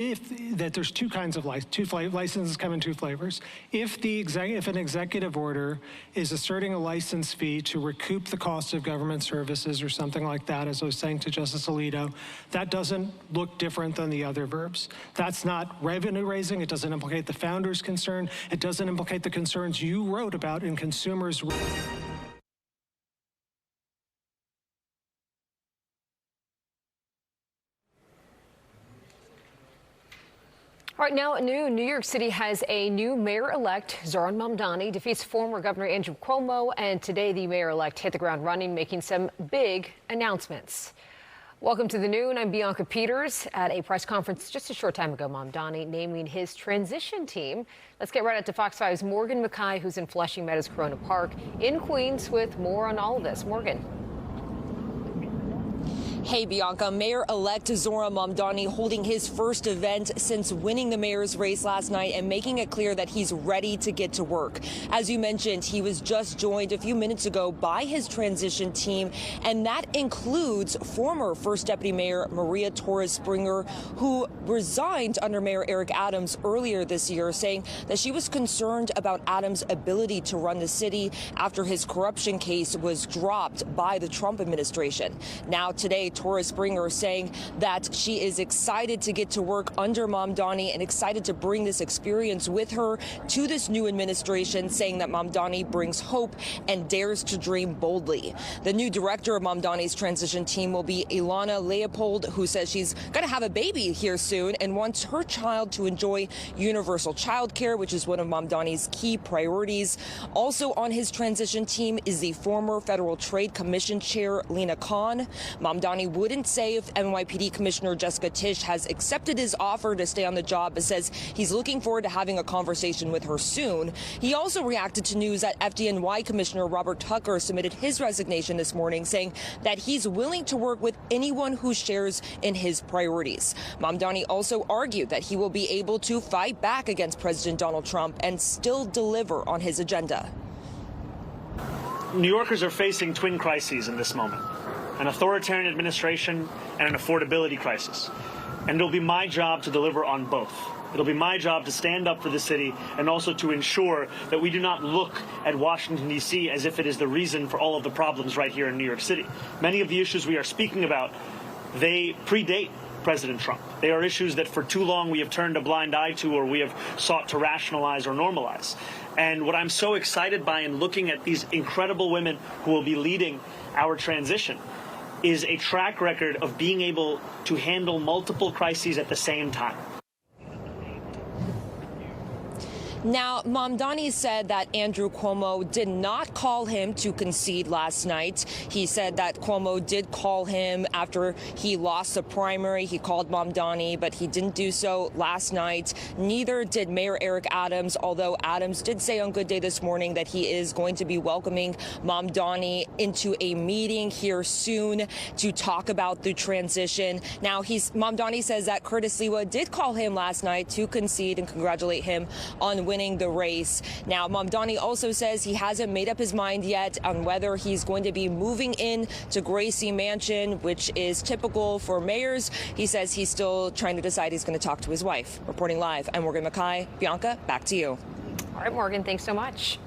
that there's two kinds of licenses come in two flavors. If an executive order is asserting a license fee to recoup the cost of government services or something like that, as I was saying to Justice Alito, that doesn't look different than the other verbs. That's not revenue raising. It doesn't implicate the founder's concern. It doesn't implicate the concerns you wrote about in consumers. Right now at noon, New York City has a new mayor-elect. Zohran Mamdani defeats former Governor Andrew Cuomo, and today the mayor-elect hit the ground running, making some big announcements. Welcome to the Noon. I'm Bianca Peters. At a press conference just a short time ago, Mamdani naming his transition team. Let's get right out to Fox 5's Morgan Mikie, who's in Flushing Meadows Corona Park in Queens with more on all of this. Morgan. Hey, Bianca. Mayor-elect Zohran Mamdani holding his first event since winning the mayor's race last night and making it clear that he's ready to get to work. As you mentioned, he was just joined a few minutes ago by his transition team, and that includes former First Deputy Mayor Maria Torres-Springer, who resigned under Mayor Eric Adams earlier this year, saying that she was concerned about Adams' ability to run the city after his corruption case was dropped by the Trump administration. Now, today, Torres-Springer saying that she is excited to get to work under Mamdani and excited to bring this experience with her to this new administration, saying that Mamdani brings hope and dares to dream boldly. The new director of Mamdani's transition team will be Ilana Leopold, who says she's going to have a baby here soon and wants her child to enjoy universal child care, which is one of Mamdani's key priorities. Also on his transition team is the former Federal Trade Commission chair, Lena Khan. Mamdani wouldn't say if NYPD Commissioner Jessica Tisch has accepted his offer to stay on the job, but says he's looking forward to having a conversation with her soon. He also reacted to news that FDNY Commissioner Robert Tucker submitted his resignation this morning, saying that he's willing to work with anyone who shares in his priorities. Mamdani also argued that he will be able to fight back against President Donald Trump and still deliver on his agenda. New Yorkers are facing twin crises in this moment: an authoritarian administration and an affordability crisis. And it'll be my job to deliver on both. It'll be my job to stand up for the city and also to ensure that we do not look at Washington, D.C. as if it is the reason for all of the problems right here in New York City. Many of the issues we are speaking about, they predate President Trump. They are issues that for too long we have turned a blind eye to, or we have sought to rationalize or normalize. And what I'm so excited by in looking at these incredible women who will be leading our transition is a track record of being able to handle multiple crises at the same time. Now, Mamdani said that Andrew Cuomo did not call him to concede last night. He said that Cuomo did call him after he lost the primary. He called Mamdani, but he didn't do so last night. Neither did Mayor Eric Adams, although Adams did say on Good Day this morning that he is going to be welcoming Mamdani into a meeting here soon to talk about the transition. Now, Mamdani says that Curtis Lewa did call him last night to concede and congratulate him on winning the race. Now, Mamdani also says he hasn't made up his mind yet on whether he's going to be moving in to Gracie Mansion, which is typical for mayors. He says he's still trying to decide. He's going to talk to his wife. Reporting live, I'm Morgan Mikie. Bianca, back to you. All right, Morgan, thanks so much.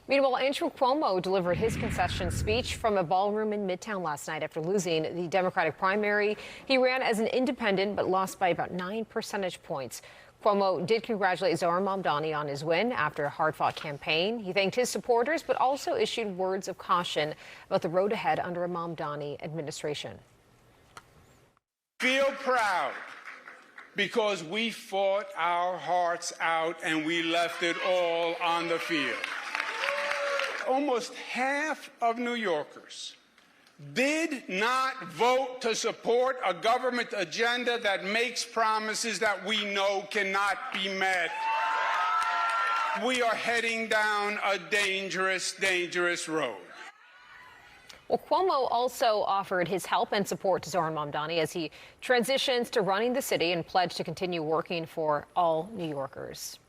Meanwhile, Andrew Cuomo delivered his concession speech from a ballroom in Midtown last night after losing the Democratic primary. He ran as an independent but lost by about 9 percentage points. Cuomo did congratulate Zohran Mamdani on his win after a hard-fought campaign. He thanked his supporters, but also issued words of caution about the road ahead under a Mamdani administration. Feel proud because we fought our hearts out and we left it all on the field. Almost half of New Yorkers did not vote to support a government agenda that makes promises that we know cannot be met. We are heading down a dangerous, dangerous road. Well, Cuomo also offered his help and support to Zohran Mamdani as he transitions to running the city and pledged to continue working for all New Yorkers.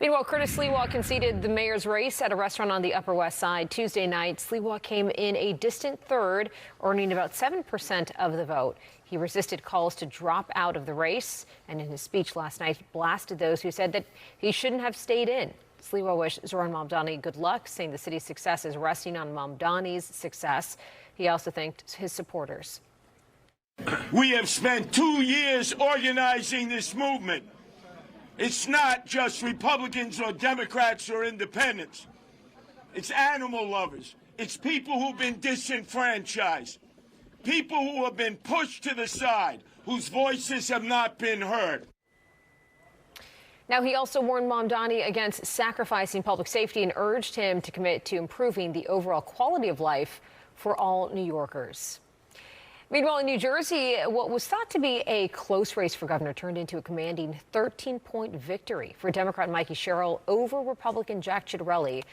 Meanwhile, Curtis Sliwa conceded the mayor's race at a restaurant on the Upper West Side Tuesday night. Sliwa came in a distant third, earning about 7% of the vote. He resisted calls to drop out of the race, and in his speech last night, he blasted those who said that he shouldn't have stayed in. Sliwa wished Zohran Mamdani good luck, saying the city's success is resting on Mamdani's success. He also thanked his supporters. We have spent 2 years organizing this movement. It's not just Republicans or Democrats or independents. It's animal lovers. It's people who've been disenfranchised. People who have been pushed to the side, whose voices have not been heard. Now, he also warned Mamdani against sacrificing public safety and urged him to commit to improving the overall quality of life for all New Yorkers. Meanwhile, in New Jersey, what was thought to be a close race for governor turned into a commanding 13-point victory for Democrat Mikie Sherrill over Republican Jack Ciattarelli.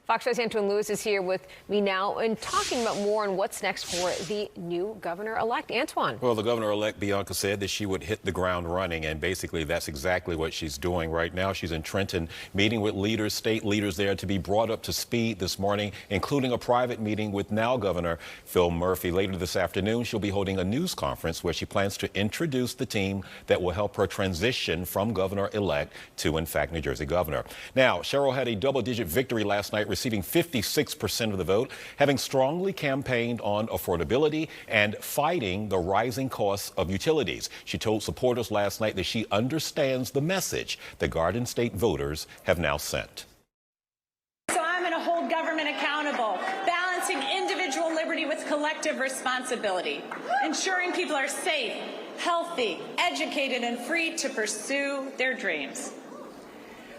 Fox 5's Antoine Lewis is here with me now and talking about more on what's next for the new governor-elect. Antoine. Well, the governor-elect, Bianca, said that she would hit the ground running, and basically that's exactly what she's doing right now. She's in Trenton meeting with leaders, state leaders there to be brought up to speed this morning, including a private meeting with now Governor Phil Murphy. Later this afternoon, she'll be holding a news conference where she plans to introduce the team that will help her transition from governor-elect to, in fact, New Jersey governor. Now, Sherrill had a double-digit victory last night, receiving 56% of the vote, having strongly campaigned on affordability and fighting the rising costs of utilities. She told supporters last night that she understands the message the Garden State voters have now sent. So I'm going to hold government accountable, balancing individual liberty with collective responsibility, ensuring people are safe, healthy, educated, and free to pursue their dreams.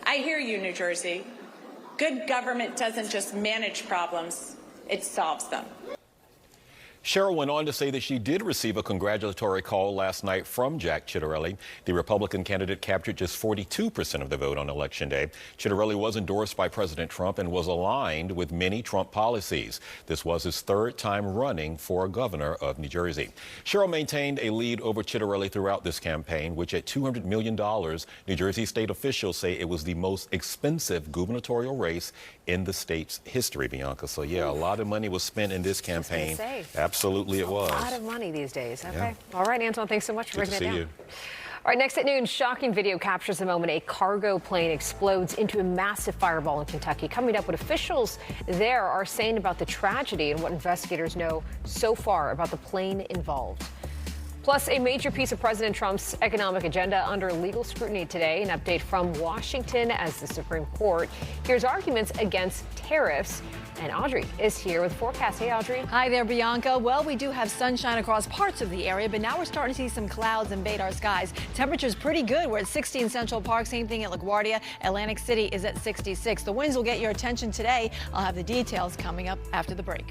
I hear you, New Jersey. Good government doesn't just manage problems, it solves them. Sherrill went on to say that she did receive a congratulatory call last night from Jack Ciattarelli. The Republican candidate captured just 42% of the vote on Election Day. Ciattarelli was endorsed by President Trump and was aligned with many Trump policies. This was his third time running for governor of New Jersey. Sherrill maintained a lead over Ciattarelli throughout this campaign, which at $200 million, New Jersey state officials say it was the most expensive gubernatorial race in the state's history, Bianca. So, yeah, a lot of money was spent in this campaign. Absolutely, it was. A lot of money these days. Okay. Yeah. All right, Antoine, thanks so much for breaking it down. You. All right, next at noon, shocking video captures the moment a cargo plane explodes into a massive fireball in Kentucky. Coming up, what officials there are saying about the tragedy and what investigators know so far about the plane involved. Plus, a major piece of President Trump's economic agenda under legal scrutiny today. An update from Washington as the Supreme Court hears arguments against tariffs. And Audrey is here with forecast. Hey, Audrey. Hi there, Bianca. Well, we do have sunshine across parts of the area, but now we're starting to see some clouds invade our skies. Temperature's pretty good. We're at 60 in Central Park. Same thing at LaGuardia. Atlantic City is at 66. The winds will get your attention today. I'll have the details coming up after the break.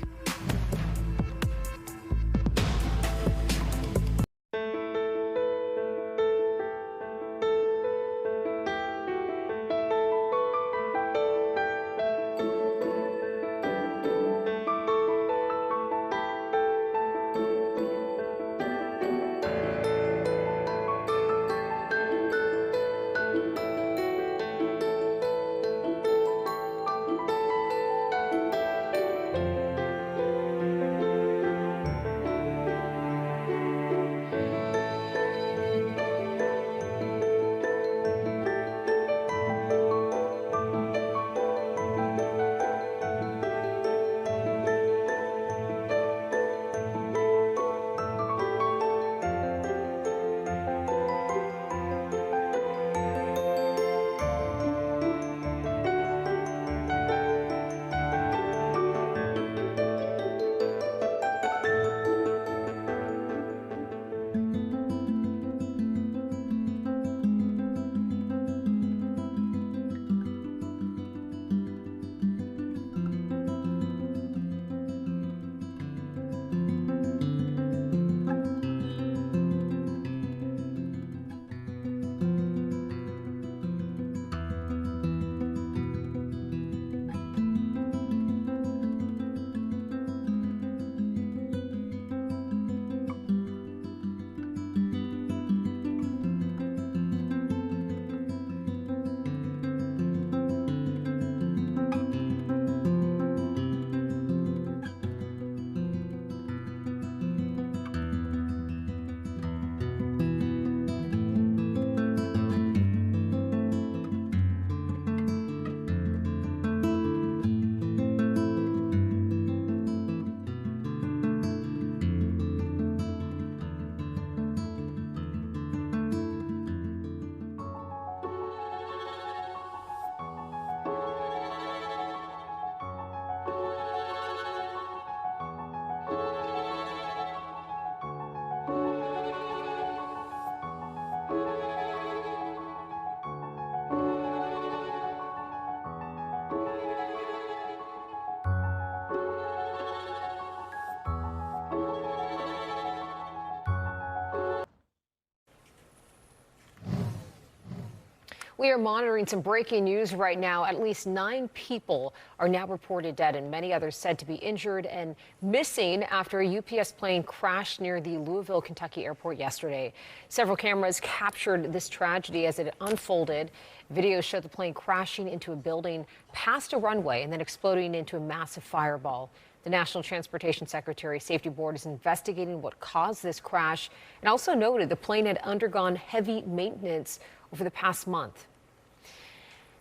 We are monitoring some breaking news right now. At least 9 people are now reported dead and many others said to be injured and missing after a UPS plane crashed near the Louisville, Kentucky airport yesterday. Several cameras captured this tragedy as it unfolded. Videos show the plane crashing into a building past a runway and then exploding into a massive fireball. The National Transportation Secretary Safety Board is investigating what caused this crash and also noted the plane had undergone heavy maintenance over the past month.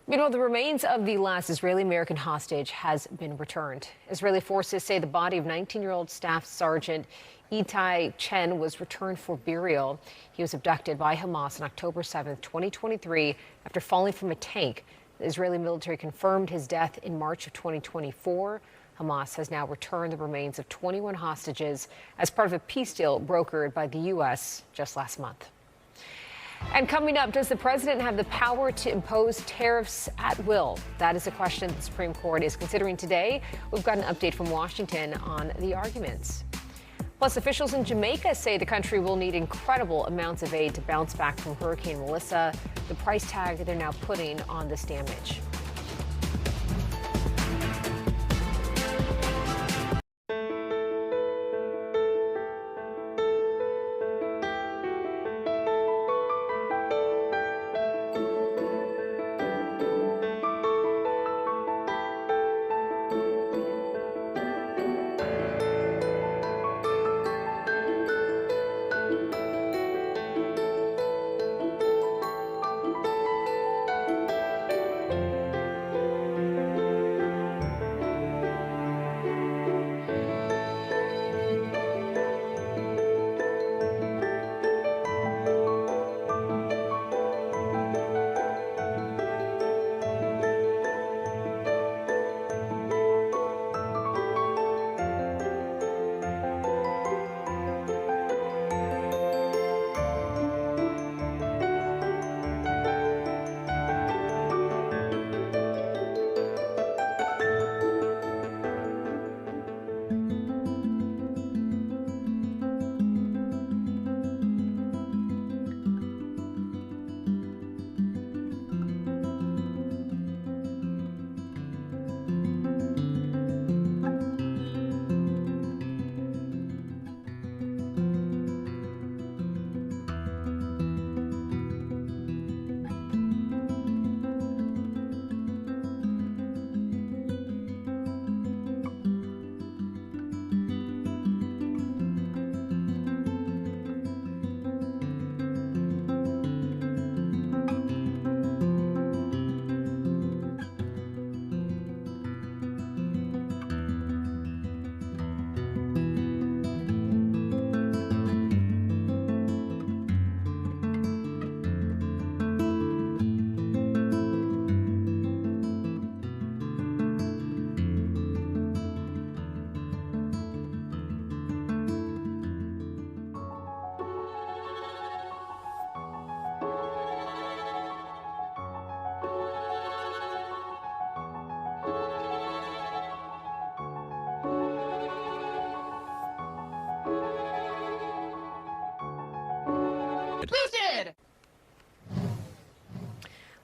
Meanwhile, the remains of the last Israeli-American hostage has been returned. Israeli forces say the body of 19-year-old Staff Sergeant Itai Chen was returned for burial. He was abducted by Hamas on October 7, 2023, after falling from a tank. The Israeli military confirmed his death in March of 2024. Hamas has now returned the remains of 21 hostages as part of a peace deal brokered by the U.S. just last month. And coming up, does the president have the power to impose tariffs at will? That is a question the Supreme Court is considering today. We've got an update from Washington on the arguments. Plus, officials in Jamaica say the country will need incredible amounts of aid to bounce back from Hurricane Melissa. The price tag they're now putting on this damage.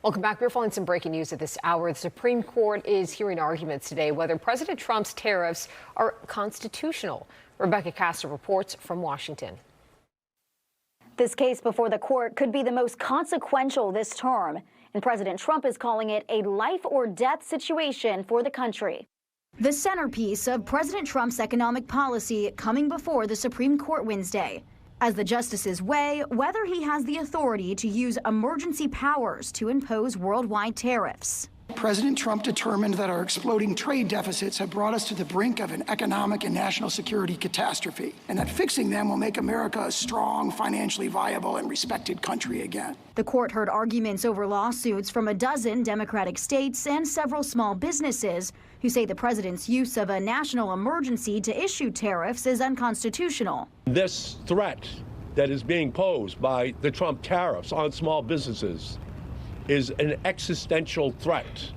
Welcome back. We're following some breaking news at this hour. The Supreme Court is hearing arguments today whether President Trump's tariffs are constitutional. Rebecca Castor reports from Washington. This case before the court could be the most consequential this term, and President Trump is calling it a life or death situation for the country. The centerpiece of President Trump's economic policy coming before the Supreme Court Wednesday, as the justices weigh whether he has the authority to use emergency powers to impose worldwide tariffs. President Trump determined that our exploding trade deficits have brought us to the brink of an economic and national security catastrophe, and that fixing them will make America a strong, financially viable, and respected country again. The court heard arguments over lawsuits from a dozen Democratic states and several small businesses who say the president's use of a national emergency to issue tariffs is unconstitutional. This threat that is being posed by the Trump tariffs on small businesses is an existential threat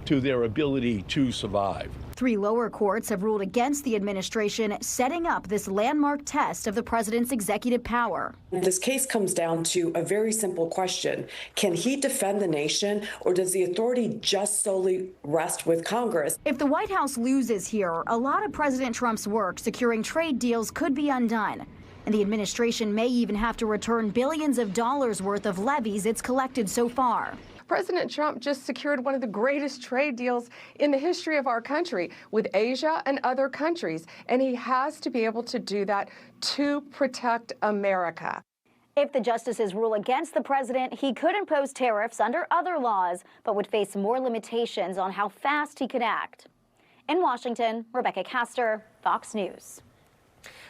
to their ability to survive. 3 lower courts have ruled against the administration setting up this landmark test of the president's executive power. This case comes down to a very simple question. Can he defend the nation, or does the authority just solely rest with Congress? If the White House loses here, a lot of President Trump's work securing trade deals could be undone. And the administration may even have to return billions of dollars worth of levies it's collected so far. President Trump just secured one of the greatest trade deals in the history of our country with Asia and other countries, and he has to be able to do that to protect America. If the justices rule against the president, he could impose tariffs under other laws, but would face more limitations on how fast he could act. In Washington, Rebecca Castor, Fox News.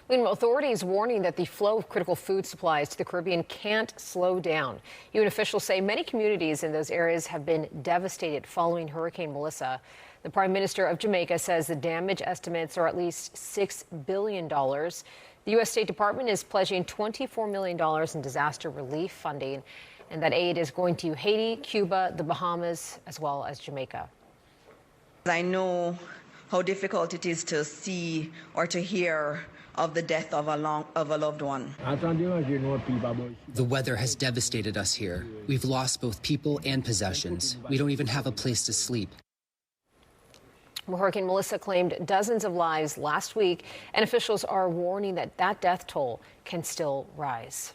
Meanwhile, authorities warning that the flow of critical food supplies to the Caribbean can't slow down. UN officials say many communities in those areas have been devastated following Hurricane Melissa. The Prime Minister of Jamaica says the damage estimates are at least $6 billion. The U.S. State Department is pledging $24 million in disaster relief funding, and that aid is going to Haiti, Cuba, the Bahamas, as well as Jamaica. I know how difficult it is to see or to hear of the death of a loved one. The weather has devastated us here. We've lost both people and possessions. We don't even have a place to sleep. Hurricane Melissa claimed dozens of lives last week, and officials are warning that death toll can still rise.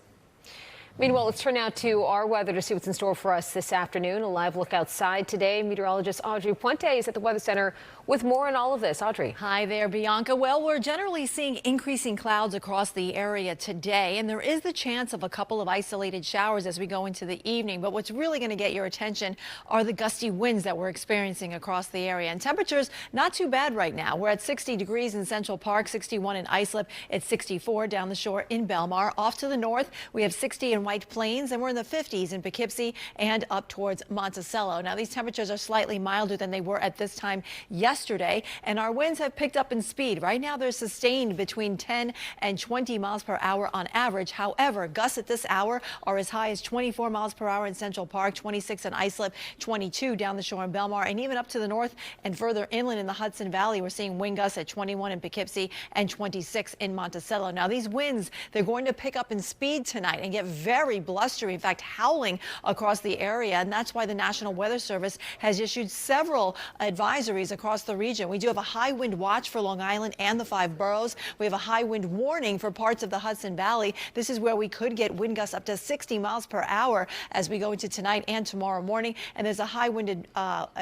Meanwhile, let's turn now to our weather to see what's in store for us this afternoon. A live look outside today. Meteorologist Audrey Puente is at the Weather Center with more on all of this. Audrey. Hi there, Bianca. Well, we're generally seeing increasing clouds across the area today, and there is the chance of a couple of isolated showers as we go into the evening. But what's really going to get your attention are the gusty winds that we're experiencing across the area. And temperatures not too bad right now. We're at 60 degrees in Central Park, 61 in Islip, it's 64 down the shore in Belmar. Off to the north, we have 60 in White Plains, and we're in the 50s in Poughkeepsie and up towards Monticello. Now, these temperatures are slightly milder than they were at this time yesterday, and our winds have picked up in speed. Right now, they're sustained between 10 and 20 miles per hour on average. However, gusts at this hour are as high as 24 miles per hour in Central Park, 26 in Islip, 22 down the shore in Belmar, and even up to the north and further inland in the Hudson Valley, we're seeing wind gusts at 21 in Poughkeepsie and 26 in Monticello. Now, these winds, they're going to pick up in speed tonight and get very blustery, in fact, howling across the area. And that's why the National Weather Service has issued several advisories across the region. We do have a high wind watch for Long Island and the 5 boroughs. We have a high wind warning for parts of the Hudson Valley. This is where we could get wind gusts up to 60 miles per hour as we go into tonight and tomorrow morning. And there's a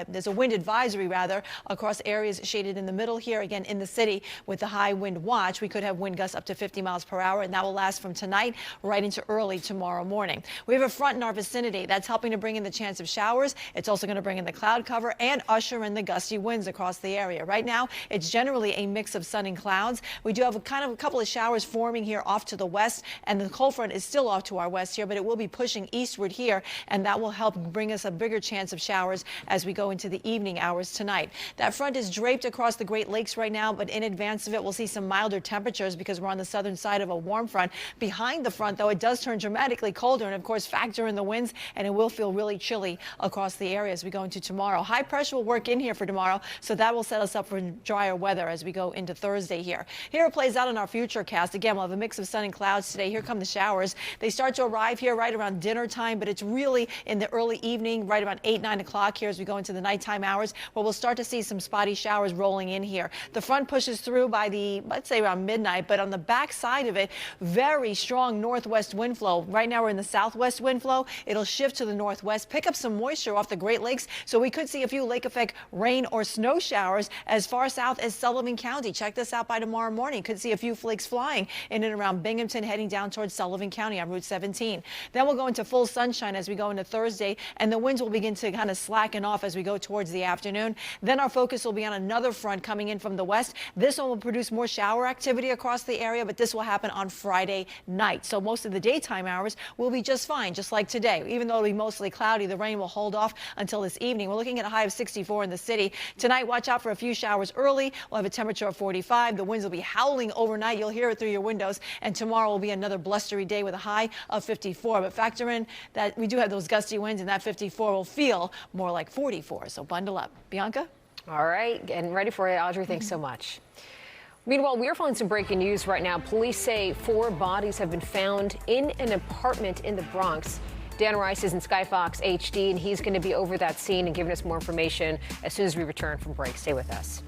there's a wind advisory rather across areas shaded in the middle here. Again, in the city with the high wind watch, we could have wind gusts up to 50 miles per hour, and that will last from tonight right into early tomorrow morning. We have a front in our vicinity that's helping to bring in the chance of showers. It's also going to bring in the cloud cover and usher in the gusty winds across the area. Right now, it's generally a mix of sun and clouds. We do have a couple of showers forming here off to the west, and the cold front is still off to our west here, but it will be pushing eastward here, and that will help bring us a bigger chance of showers as we go into the evening hours tonight. That front is draped across the Great Lakes right now, but in advance of it, we'll see some milder temperatures because we're on the southern side of a warm front. Behind the front, though, it does turn dramatically colder, and of course factor in the winds, and it will feel really chilly across the area as we go into tomorrow. High pressure will work in here for tomorrow, so that will set us up for drier weather as we go into Thursday here. Here it plays out in our future cast. Again, we'll have a mix of sun and clouds today. Here come the showers. They start to arrive here right around dinner time, but it's really in the early evening, right around 8, 9 o'clock here as we go into the nighttime hours, where we'll start to see some spotty showers rolling in here. The front pushes through by let's say around midnight, but on the back side of it, very strong northwest wind flow. Right now we're in the southwest wind flow. It'll shift to the northwest, pick up some moisture off the Great Lakes, so we could see a few lake effect rain or snow showers as far south as Sullivan County. Check this out by tomorrow morning. Could see a few flakes flying in and around Binghamton, heading down towards Sullivan County on Route 17. Then we'll go into full sunshine as we go into Thursday, and the winds will begin to kind of slacken off as we go towards the afternoon. Then our focus will be on another front coming in from the west. This one will produce more shower activity across the area, but this will happen on Friday night. So most of the daytime hours will be just fine, just like today. Even though it'll be mostly cloudy, the rain will hold off until this evening. We're looking at a high of 64 in the city. Tonight, watch out for a few showers early. We'll have a temperature of 45. The winds will be howling overnight. You'll hear it through your windows. And tomorrow will be another blustery day with a high of 54. But factor in that we do have those gusty winds, and that 54 will feel more like 44. So bundle up. Bianca? All right, getting ready for it, Audrey. Thanks so much. Meanwhile, we are following some breaking news right now. Police say 4 bodies have been found in an apartment in the Bronx. Dan Rice is in Skyfox HD, and he's going to be over that scene and giving us more information as soon as we return from break. Stay with us.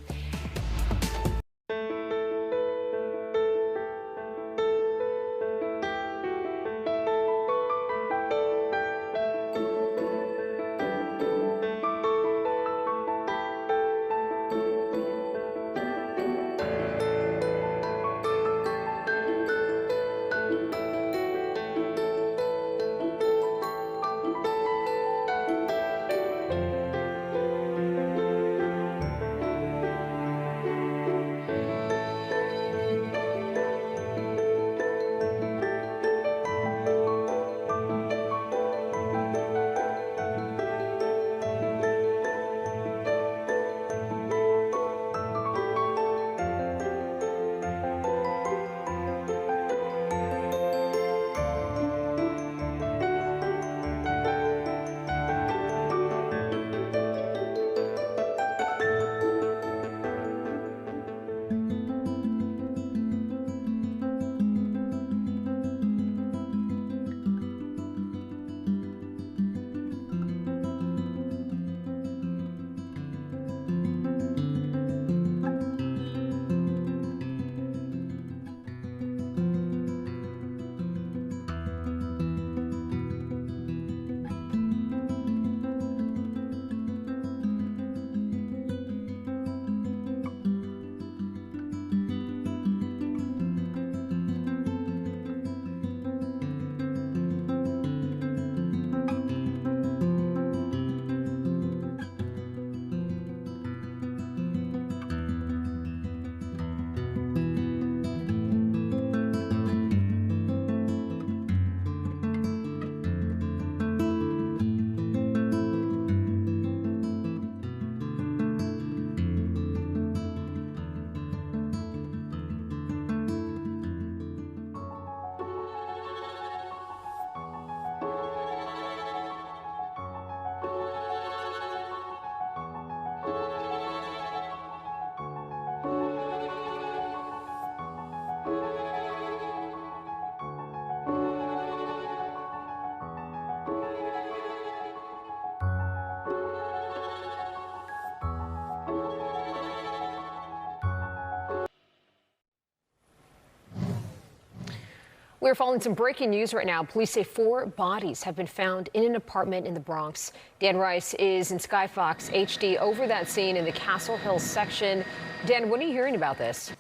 We're following some breaking news right now. Police say 4 bodies have been found in an apartment in the Bronx. Dan Rice is in Skyfox HD over that scene in the Castle Hill section. Dan, what are you hearing about this?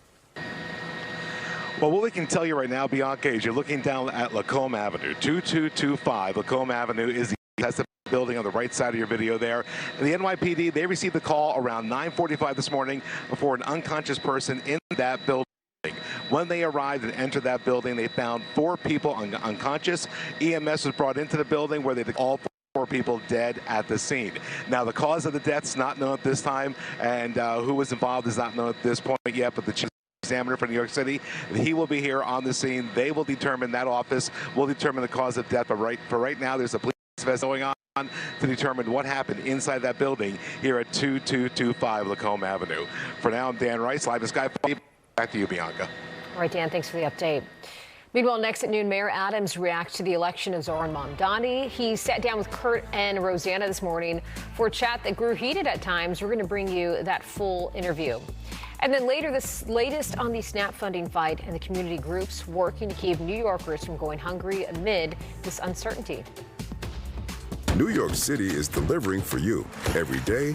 Well, what we can tell you right now, Bianca, is you're looking down at Lacombe Avenue, 2225. Lacombe Avenue is the building on the right side of your video there. And the NYPD, they received the call around 9:45 this morning for an unconscious person in that building. When they arrived and entered that building, they found 4 people unconscious. EMS was brought into the building where they all 4 people dead at the scene. Now, the cause of the death's not known at this time, and who was involved is not known at this point yet, but the chief examiner for New York City, he will be here on the scene. They will determine, that office will determine the cause of death. But for right now, there's a police investigation going on to determine what happened inside that building here at 2225 Lacombe Avenue. For now, I'm Dan Rice, live in Sky. Back to you, Bianca. All right, Dan, thanks for the update. Meanwhile, next at noon, Mayor Adams reacts to the election of Zohran Mamdani. He sat down with Kurt and Rosanna this morning for a chat that grew heated at times. We're going to bring you that full interview. And then later, this latest on the SNAP funding fight and the community groups working to keep New Yorkers from going hungry amid this uncertainty. New York City is delivering for you every day,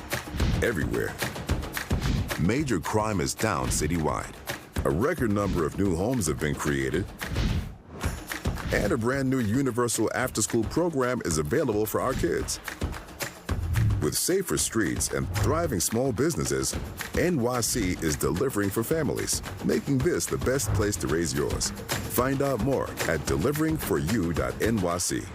everywhere. Major crime is down citywide. A record number of new homes have been created, and a brand new universal after-school program is available for our kids. With safer streets and thriving small businesses, NYC is delivering for families, making this the best place to raise yours. Find out more at deliveringforyou.nyc.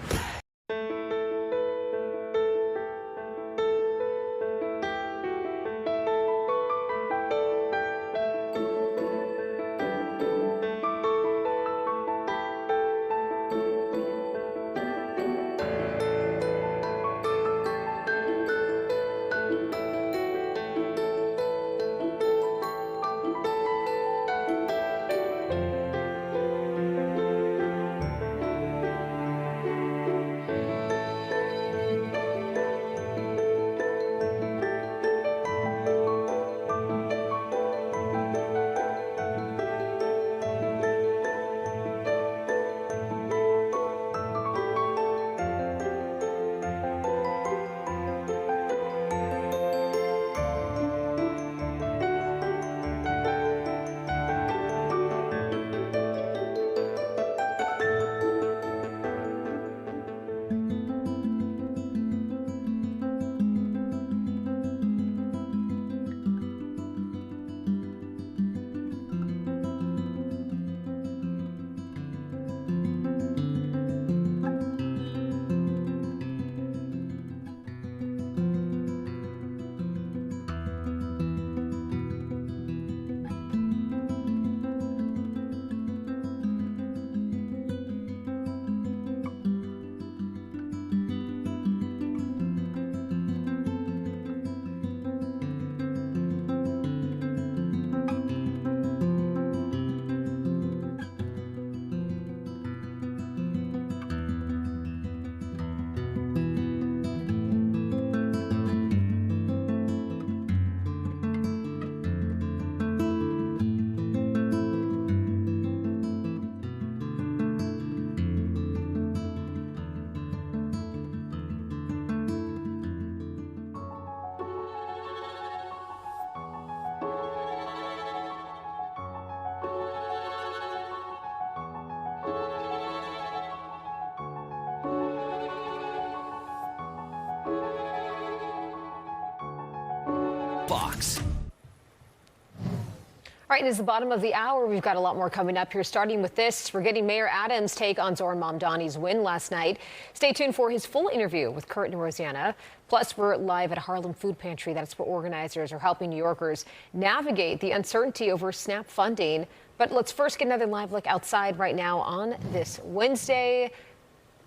Fox. All right, it is the bottom of the hour. We've got a lot more coming up here, starting with this. We're getting Mayor Adams' take on Zohran Mamdani's win last night. Stay tuned for his full interview with Kurt and Rosanna. Plus, we're live at Harlem Food Pantry. That's where organizers are helping New Yorkers navigate the uncertainty over SNAP funding. But let's first get another live look outside right now on this Wednesday.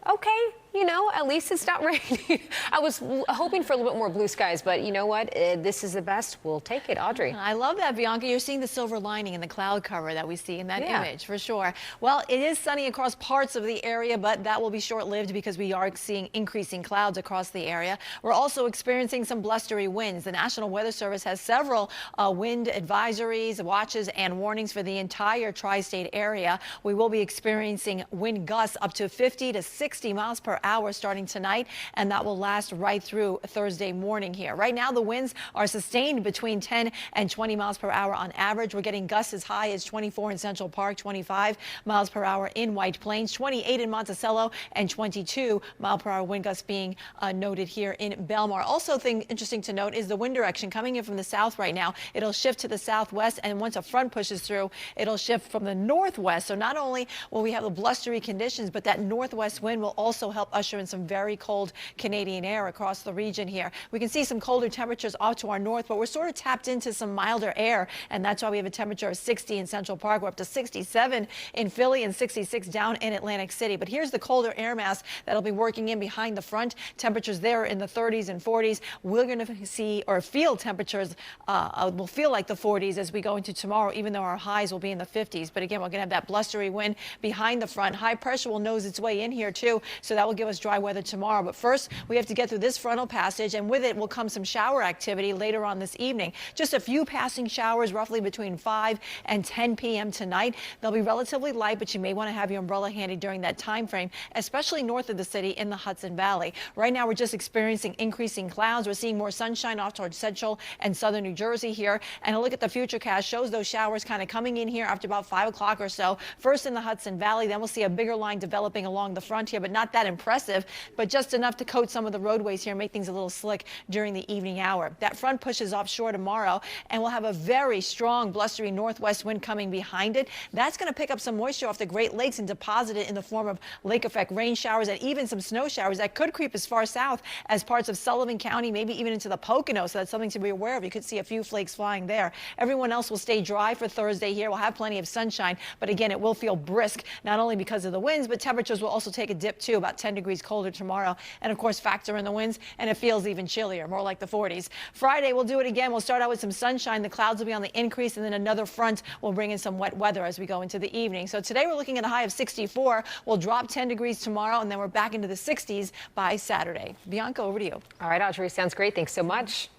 Okay, you know, at least it's not raining. I was hoping for a little bit more blue skies, but you know what? This is the best. We'll take it. Audrey. I love that, Bianca. You're seeing the silver lining in the cloud cover that we see in that image, for sure. Well, it is sunny across parts of the area, but that will be short-lived because we are seeing increasing clouds across the area. We're also experiencing some blustery winds. The National Weather Service has several wind advisories, watches, and warnings for the entire tri-state area. We will be experiencing wind gusts up to 50 to 60 miles per hour starting tonight, and that will last right through Thursday morning here. Right now, the winds are sustained between 10 and 20 miles per hour on average. We're getting gusts as high as 24 in Central Park, 25 miles per hour in White Plains, 28 in Monticello, and 22 mile per hour wind gusts being noted here in Belmar. Also, interesting to note is the wind direction coming in from the south right now. It'll shift to the southwest, and once a front pushes through, it'll shift from the northwest. So not only will we have the blustery conditions, but that northwest wind will also help usher in some very cold Canadian air across the region here. We can see some colder temperatures off to our north, but we're sort of tapped into some milder air, and that's why we have a temperature of 60 in Central Park. We're up to 67 in Philly and 66 down in Atlantic City. But here's the colder air mass that'll be working in behind the front. Temperatures there in the 30s and 40s. We're going to see or feel temperatures will feel like the 40s as we go into tomorrow, even though our highs will be in the 50s. But again, we're going to have that blustery wind behind the front. High pressure will nose its way in here too, so that will give us dry weather tomorrow. But first, we have to get through this frontal passage, and with it will come some shower activity later on this evening. Just a few passing showers roughly between 5 and 10 p.m. tonight. They'll be relatively light, but you may want to have your umbrella handy during that time frame, especially north of the city in the Hudson Valley. Right now, we're just experiencing increasing clouds. We're seeing more sunshine off towards central and southern New Jersey here. And a look at the futurecast shows those showers kind of coming in here after about 5 o'clock or so. First in the Hudson Valley, then we'll see a bigger line developing along the front here, but not that impressive, but just enough to coat some of the roadways here, make things a little slick during the evening hour. That front pushes offshore tomorrow, and we'll have a very strong blustery northwest wind coming behind it. That's going to pick up some moisture off the Great Lakes and deposit it in the form of lake effect rain showers and even some snow showers that could creep as far south as parts of Sullivan County, maybe even into the Poconos. So that's something to be aware of. You could see a few flakes flying there. Everyone else will stay dry for Thursday here. We'll have plenty of sunshine, but again, it will feel brisk, not only because of the winds, but temperatures will also take a dip too, about 10 degrees colder tomorrow. And of course, factor in the winds, and it feels even chillier, more like the 40s. Friday, we'll do it again. We'll start out with some sunshine. The clouds will be on the increase, and then another front will bring in some wet weather as we go into the evening. So today we're looking at a high of 64. We'll drop 10 degrees tomorrow, and then we're back into the 60s by Saturday. Bianca, over to you. All right, Audrey, sounds great. Thanks so much.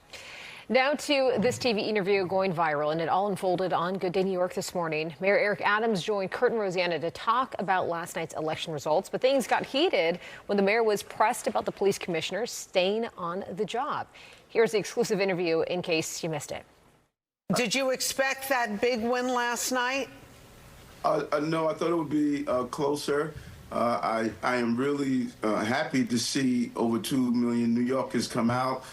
Now to this TV interview going viral, and it all unfolded on Good Day New York this morning. Mayor Eric Adams joined Kurt and Rosanna to talk about last night's election results, but things got heated when the mayor was pressed about the police commissioner staying on the job. Here's the exclusive interview in case you missed it. Did you expect that big win last night? No, I thought it would be closer. I am really happy to see over 2 million New Yorkers come out.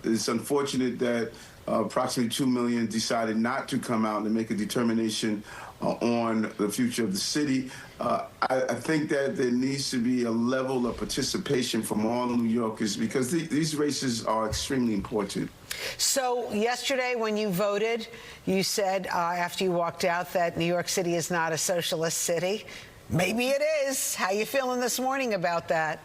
It's unfortunate that approximately 2 million decided not to come out and make a determination on the future of the city. I think that there needs to be a level of participation from all New Yorkers because these races are extremely important. So yesterday when you voted, you said after you walked out that New York City is not a socialist city. Maybe it is. How you feeling this morning about that?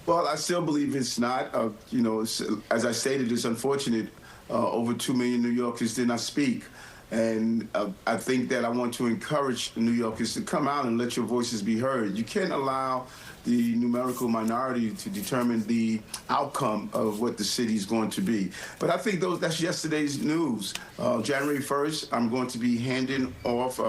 Well, I still believe it's not. You know, as I stated, it's unfortunate. Over 2 million New Yorkers did not speak. And I think that I want to encourage New Yorkers to come out and let your voices be heard. You can't allow the numerical minority to determine the outcome of what the city is going to be. But I think that's yesterday's news. January 1st, I'm going to be handing off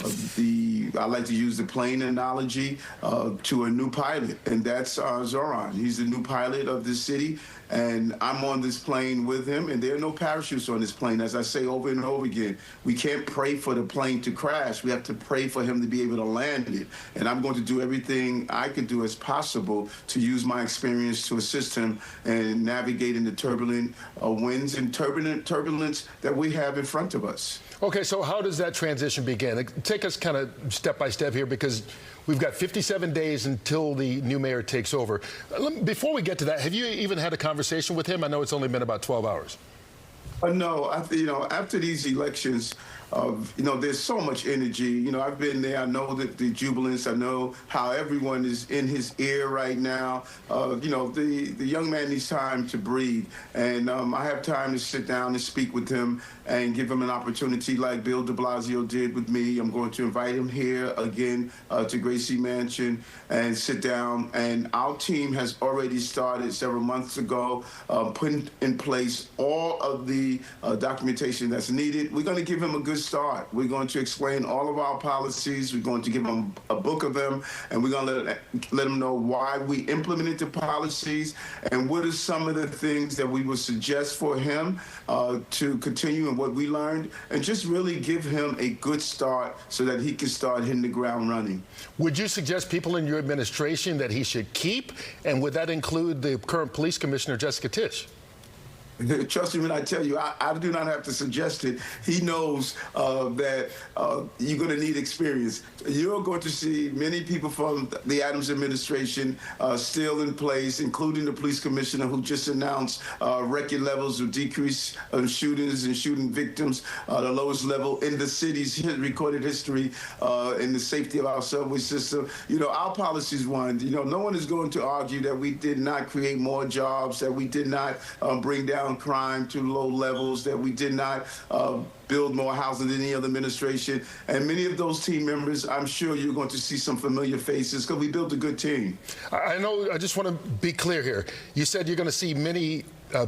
I like to use the plane analogy, to a new pilot, and that's Zohran. He's the new pilot of this city, and I'm on this plane with him, and there are no parachutes on this plane. As I say over and over again, we can't pray for the plane to crash. We have to pray for him to be able to land it, and I'm going to do everything I can could do as possible to use my experience to assist him in navigating the turbulent winds and turbulence that we have in front of us. Okay, so how does that transition begin? Take us kind of step by step here, because we've got 57 days until the new mayor takes over. Before we get to that, have you even had a conversation with him? I know it's only been about 12 hours. No, after these elections, there's so much energy. I've been there. I know the jubilance. I know how everyone is in his ear right now. The young man needs time to breathe. And I have time to sit down and speak with him and give him an opportunity like Bill de Blasio did with me. I'm going to invite him here again to Gracie Mansion and sit down. And our team has already started several months ago, putting in place all of the documentation that's needed. We're going to give him a good start. We're going to explain all of our policies. We're going to give him a book of them, and we're going to let him know why we implemented the policies and what are some of the things that we would suggest for him to continue and what we learned, and just really give him a good start so that he can start hitting the ground running. Would you suggest people in your administration that he should keep, and would that include the current police commissioner, Jessica Tisch? Trust me when I tell you, I do not have to suggest it. He knows that you're going to need experience. You're going to see many people from the Adams administration still in place, including the police commissioner who just announced record levels of decrease of shootings and shooting victims, the lowest level in the city's recorded history, in the safety of our subway system. Our policies won. No one is going to argue that we did not create more jobs, that we did not bring down crime to low levels, that we did not build more housing than any other administration. And many of those team members, I'm sure you're going to see some familiar faces because we built a good team. I know, I just want to be clear here. You said you're going to see many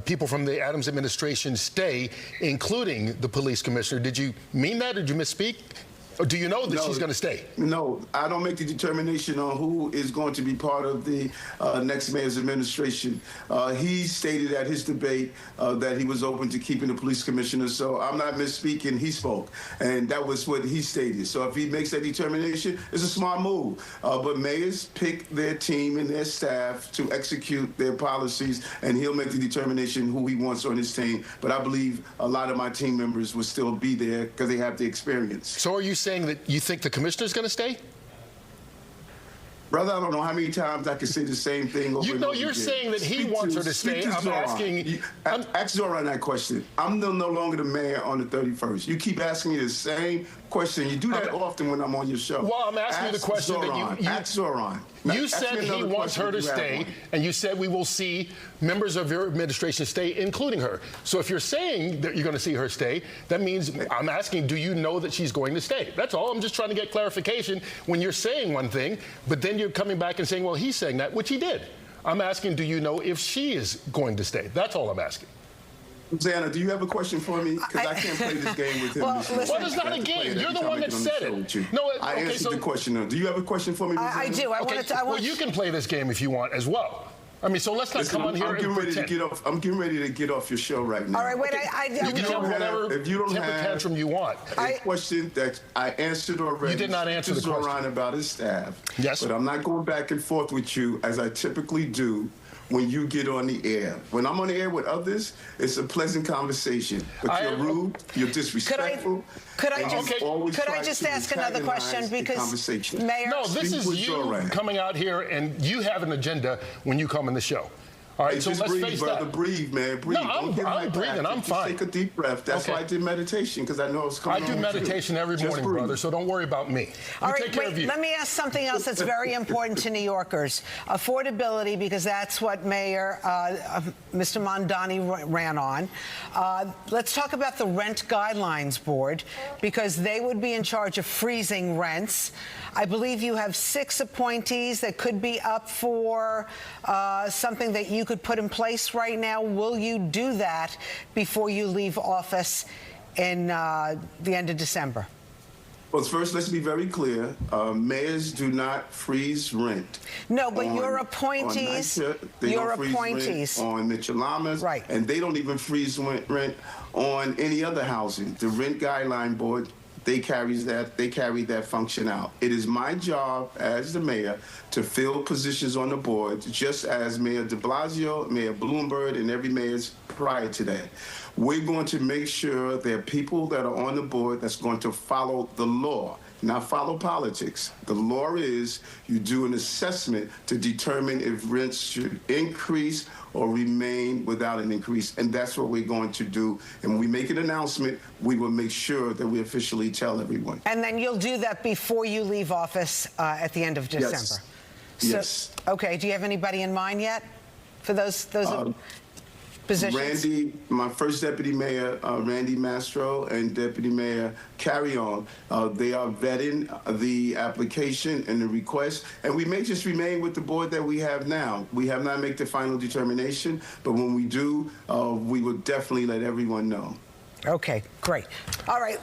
people from the Adams administration stay, including the police commissioner. Did you mean that, or did you misspeak? Or do you know that she's going to stay? No, I don't make the determination on who is going to be part of the next mayor's administration. He stated at his debate that he was open to keeping the police commissioner, so I'm not misspeaking. He spoke, and that was what he stated. So if he makes that determination, it's a smart move. But mayors pick their team and their staff to execute their policies, and he'll make the determination who he wants on his team. But I believe a lot of my team members will still be there because they have the experience. So are you saying that you think the commissioner's going to stay? Brother, I don't know how many times I can say the same thing over and over again. You're saying that he wants her to stay. I'm asking... Ask Zohran that question. I'm no longer the mayor on the 31st. You keep asking me the same question. You do that often when I'm on your show. Well, I'm asking you the question that you... Ask Zohran. You said he wants her to stay, and you said we will see members of your administration stay, including her. So if you're saying that you're going to see her stay, that means I'm asking, do you know that she's going to stay? That's all. I'm just trying to get clarification when you're saying one thing, but then you're coming back and saying, well, he's saying that, which he did. I'm asking, do you know if she is going to stay? That's all I'm asking. Rosanna, do you have a question for me? Because I can't play this game with him. Well, it's not a game. You're the one that said it. No, I answered the question. Do you have a question for me, Rosanna? I do. Well, you can play this game if you want as well. I mean, so let's not come on here and pretend. I'm getting ready to get off your show right now. All right, wait. You can have whatever temper tantrum you want. A question that I answered already. You did not answer the question. Zohran about his staff. Yes. But I'm not going back and forth with you as I typically do when you get on the air. When I'm on the air with others, it's a pleasant conversation. But you're rude, you're disrespectful. Could I just ask another question? Because Mayor... No, this is you coming out here, and you have an agenda when you come in the show. All right, so just let's breathe, face brother. that. Breathe, man. Breathe. No, I'm breathing. I'm fine. Take a deep breath. That's why I did meditation, because I know it's coming on. I do meditation every morning, brother, so don't worry about me. All right, wait, let me ask something else that's very important to New Yorkers. Affordability, because that's what Mayor Mr. Mamdani ran on. Let's talk about the Rent Guidelines Board, because they would be in charge of freezing rents. I believe you have 6 appointees that could be up for something that you could put in place right now. Will you do that before you leave office in the end of December? Well, first, let's be very clear. Mayors do not freeze rent. No, but your appointees, on Mitchell Lamas, right? And they don't even freeze rent on any other housing. The Rent Guideline Board they carry that function out. It is my job as the mayor to fill positions on the board, just as Mayor de Blasio, Mayor Bloomberg, and every mayor's prior to that. We're going to make sure there are people that are on the board that's going to follow the law, not follow politics. The law is you do an assessment to determine if rents should increase or remain without an increase, and that's what we're going to do. And when we make an announcement, we will make sure that we officially tell everyone. And then you'll do that before you leave office at the end of December. Yes. So, Yes. Okay. Do you have anybody in mind yet for those positions? Randy, my first deputy mayor, Randy Mastro, and deputy mayor Carry-On, they are vetting the application and the request, and we may just remain with the board that we have now. We have not made the final determination, but when we do, we will definitely let everyone know. Okay, great. All right,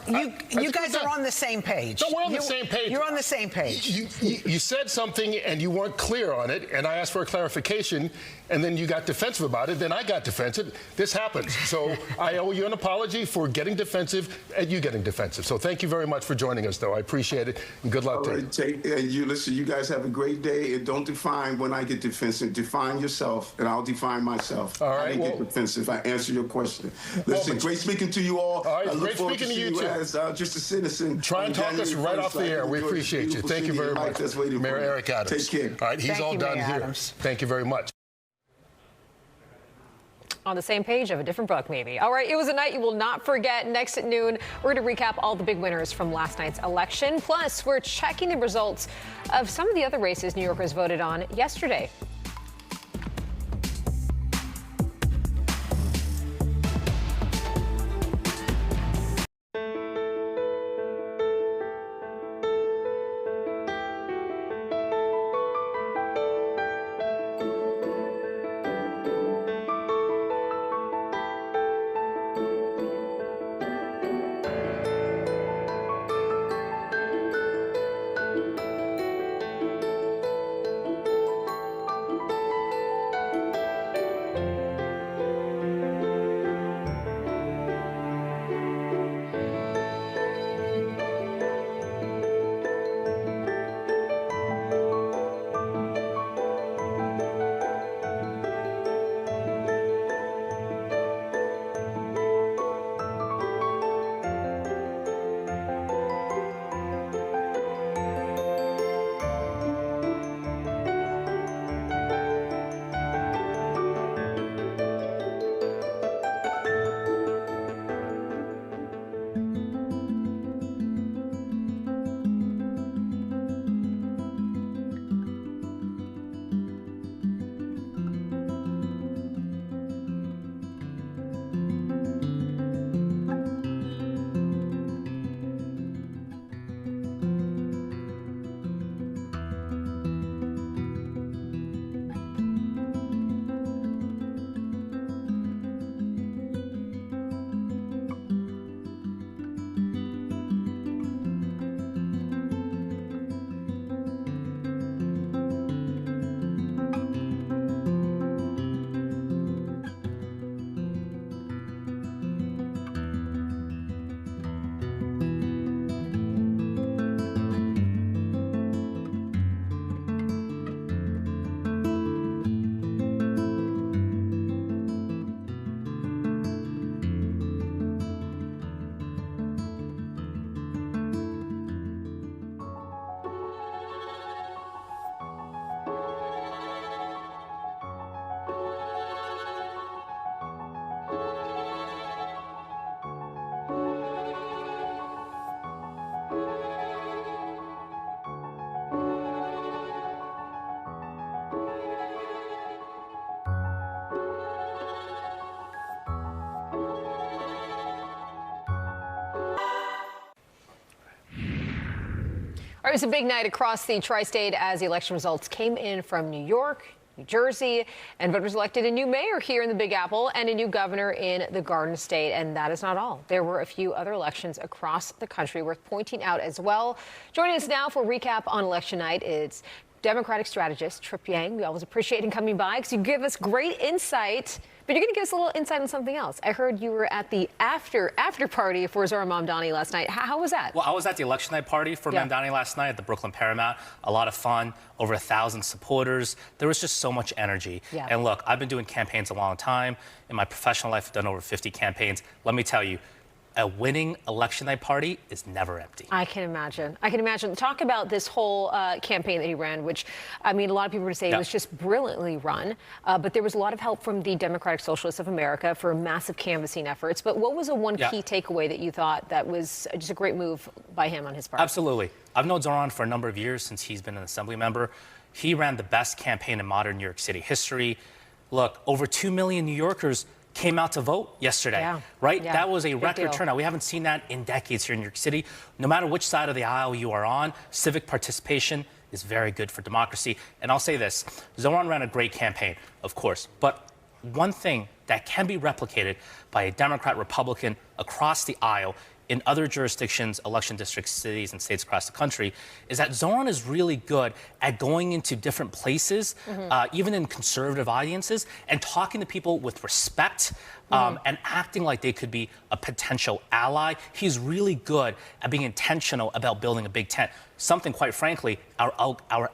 you guys are on the same page. No, we're on the same page. You're on the same page. You said something and you weren't clear on it, and I asked for a clarification, and then you got defensive about it, then I got defensive. This happens. So I owe you an apology for getting defensive and you getting defensive. So thank you very much for joining us, though. I appreciate it, and good luck to you. Listen, you guys have a great day, and don't define when I get defensive. Define yourself, and I'll define myself. All right, I didn't get defensive. I answer your question. Listen, great speaking to you all. All right, I look great forward speaking to see you too. As just a citizen. Try and talk us right off the air. We appreciate you. Thank you very much. Mayor Eric Adams. Take care. All right, he's all done here. Adams. Thank you very much. On the same page of a different book, maybe. All right, it was a night you will not forget. Next at noon, we're going to recap all the big winners from last night's election. Plus, we're checking the results of some of the other races New Yorkers voted on yesterday. It was a big night across the tri-state as the election results came in from New York, New Jersey, and voters elected a new mayor here in the Big Apple and a new governor in the Garden State. And that is not all. There were a few other elections across the country worth pointing out as well. Joining us now for a recap on election night is Democratic strategist Trip Yang. We always appreciate him coming by because you give us great insight But you're going to give us a little insight on something else. I heard you were at the after party for Zohran Mamdani last night. How was that? Well, I was at the election night party for Mamdani last night at the Brooklyn Paramount. A lot of fun, over 1,000 supporters. There was just so much energy. And look, I've been doing campaigns a long time. In my professional life, I've done over 50 campaigns. Let me tell you, a winning election night party is never empty. I can imagine. I can imagine. Talk about this whole campaign that he ran, which, I mean, a lot of people would say it was just brilliantly run, but there was a lot of help from the Democratic Socialists of America for massive canvassing efforts. But what was the one key takeaway that you thought that was just a great move by him on his part? Absolutely. I've known Zohran for a number of years since he's been an assembly member. He ran the best campaign in modern New York City history. Look, over 2 million New Yorkers came out to vote yesterday, right? That was a record turnout. We haven't seen that in decades here in New York City. No matter which side of the aisle you are on, civic participation is very good for democracy. And I'll say this, Zohran ran a great campaign, of course, but one thing that can be replicated by a Democrat, Republican across the aisle in other jurisdictions, election districts, cities, and states across the country, is that Zohran is really good at going into different places, even in conservative audiences, and talking to people with respect and acting like they could be a potential ally. He's really good at being intentional about building a big tent. Something, quite frankly, our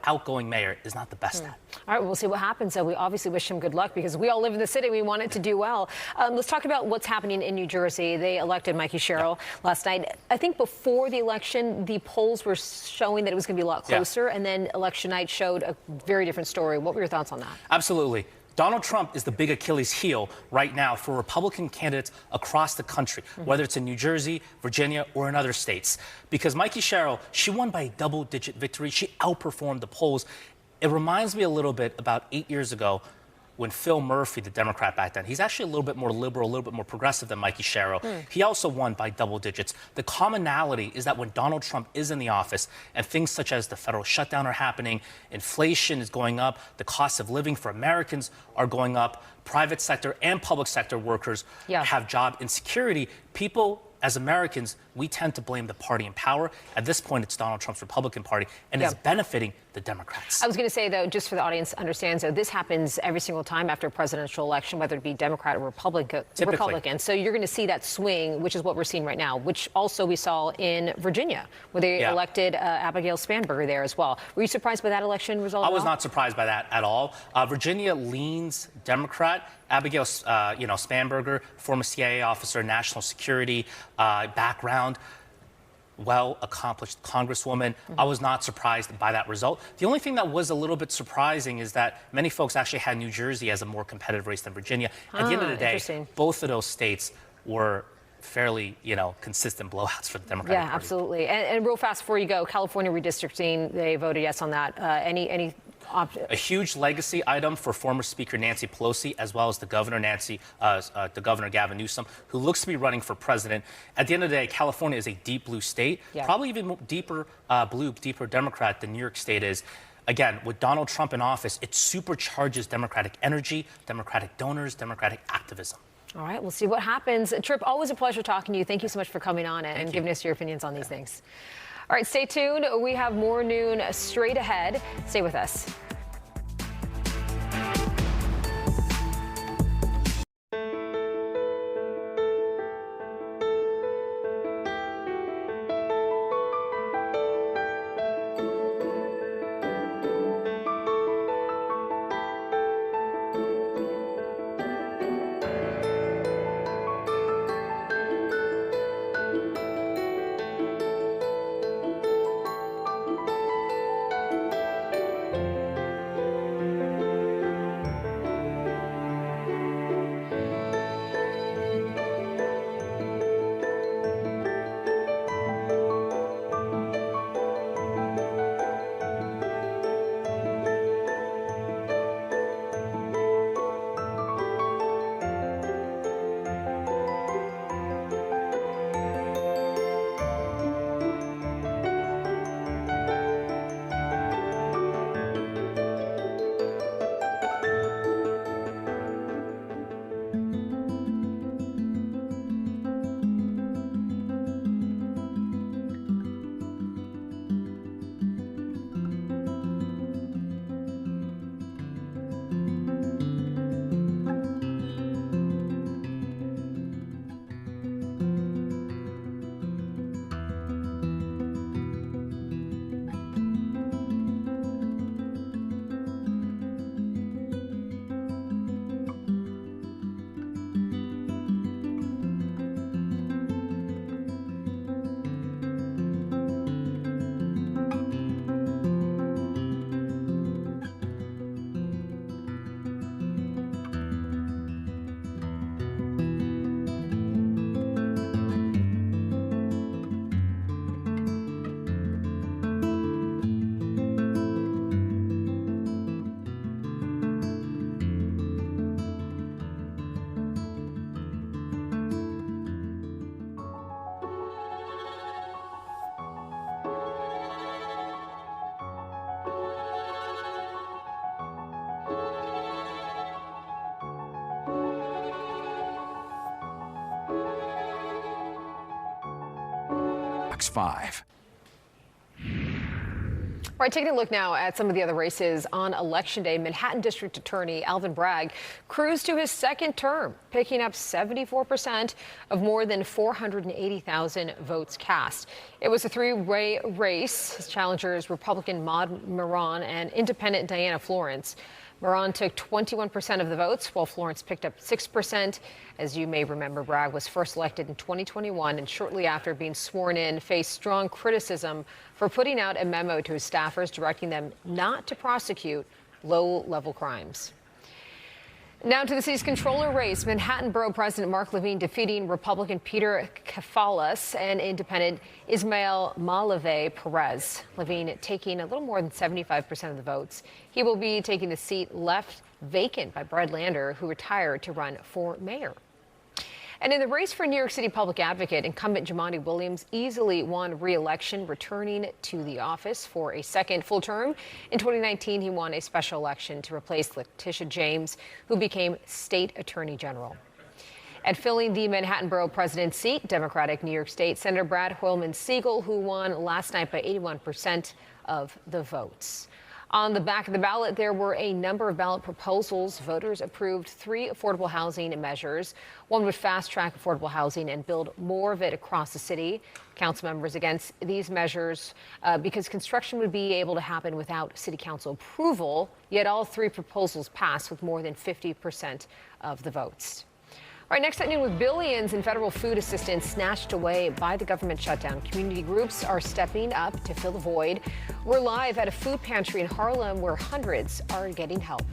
outgoing mayor is not the best at. All right, we'll see what happens. So we obviously wish him good luck because we all live in the city. We want it to do well. Let's talk about what's happening in New Jersey. They elected Mikie Sherrill last night. I think before the election, the polls were showing that it was going to be a lot closer, and then election night showed a very different story. What were your thoughts on that? Absolutely. Donald Trump is the big Achilles heel right now for Republican candidates across the country, whether it's in New Jersey, Virginia, or in other states. Because Mikie Sherrill, she won by a double-digit victory. She outperformed the polls. It reminds me a little bit about 8 years ago when Phil Murphy, the Democrat back then, he's actually a little bit more liberal, a little bit more progressive than Mikie Sherrill. He also won by double digits. The commonality is that when Donald Trump is in the office and things such as the federal shutdown are happening, inflation is going up, the cost of living for Americans are going up, private sector and public sector workers have job insecurity. People, as Americans, we tend to blame the party in power. At this point, it's Donald Trump's Republican Party, and it's benefiting the Democrats. I was going to say, though, just for the audience to understand, so this happens every single time after a presidential election, whether it be Democrat or Republican. So you're going to see that swing, which is what we're seeing right now, which also we saw in Virginia, where they elected Abigail Spanberger there as well. Were you surprised by that election result? I was not surprised by that at all. Virginia leans Democrat. Abigail, Spanberger, former CIA officer, national security background, well-accomplished congresswoman. I was not surprised by that result. The only thing that was a little bit surprising is that many folks actually had New Jersey as a more competitive race than Virginia. At the end of the day, both of those states were fairly, consistent blowouts for the Democratic Party. Yeah, absolutely. And real fast before you go, California redistricting, they voted yes on that. Any a huge legacy item for former Speaker Nancy Pelosi, as well as the Governor the Governor Gavin Newsom, who looks to be running for president. At the end of the day, California is a deep blue state, probably even deeper blue, deeper Democrat than New York State is. Again, with Donald Trump in office, it supercharges Democratic energy, Democratic donors, Democratic activism. All right, we'll see what happens. Tripp, always a pleasure talking to you. Thank you so much for coming on and giving us your opinions on these things. All right, stay tuned. We have more noon straight ahead. Stay with us. Fox 5. All right, taking a look now at some of the other races on Election Day. Manhattan District Attorney Alvin Bragg cruised to his second term, picking up 74% of more than 480,000 votes cast. It was a three-way race. His challengers, Republican Maud Moran and Independent Diana Florence. Moran took 21% of the votes, while Florence picked up 6%. As you may remember, Bragg was first elected in 2021 and shortly after being sworn in faced strong criticism for putting out a memo to his staffers directing them not to prosecute low-level crimes. Now to the city's controller race. Manhattan Borough President Mark Levine defeating Republican Peter Kafalas and Independent Ismael Malave Perez. Levine taking a little more than 75% of the votes. He will be taking the seat left vacant by Brad Lander, who retired to run for mayor. And in the race for New York City Public Advocate, incumbent Jumaane Williams easily won re-election, returning to the office for a second full term. In 2019, he won a special election to replace Letitia James, who became state attorney general. And filling the Manhattan Borough President's seat, Democratic New York State Senator Brad Hoylman-Siegel, who won last night by 81% of the votes. On the back of the ballot, there were a number of ballot proposals. Voters approved 3 affordable housing measures. One would fast-track affordable housing and build more of it across the city. Council members against these measures because construction would be able to happen without city council approval. Yet all 3 proposals passed with more than 50% of the votes. All right, next at noon, with billions in federal food assistance snatched away by the government shutdown, community groups are stepping up to fill the void. We're live at a food pantry in Harlem where hundreds are getting help.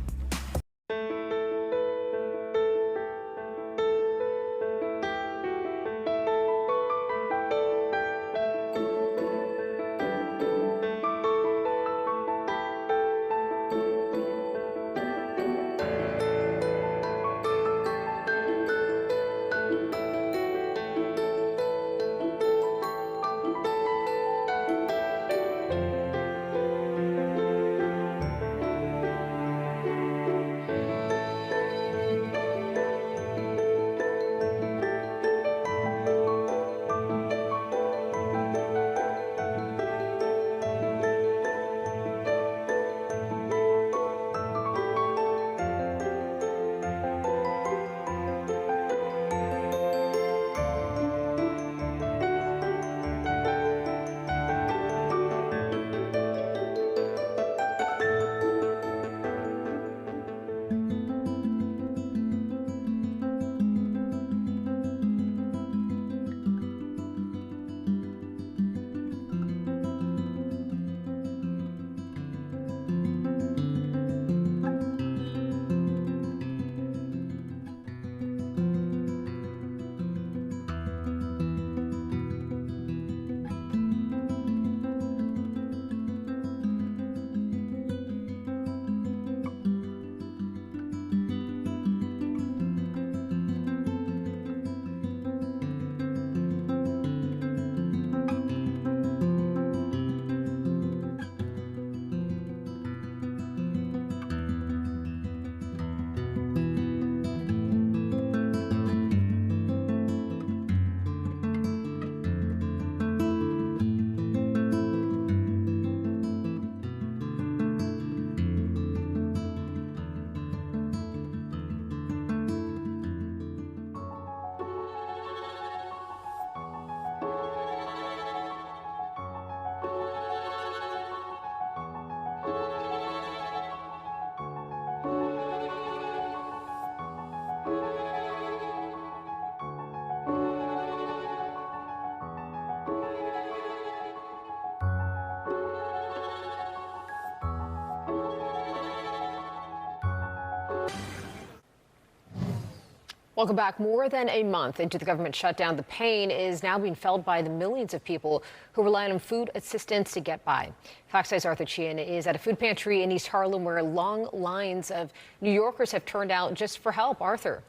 Welcome back. More than a month into the government shutdown, the pain is now being felt by the millions of people who rely on food assistance to get by. Fox 5's Arthur Sheehan is at a food pantry in East Harlem where long lines of New Yorkers have turned out just for help. Arthur.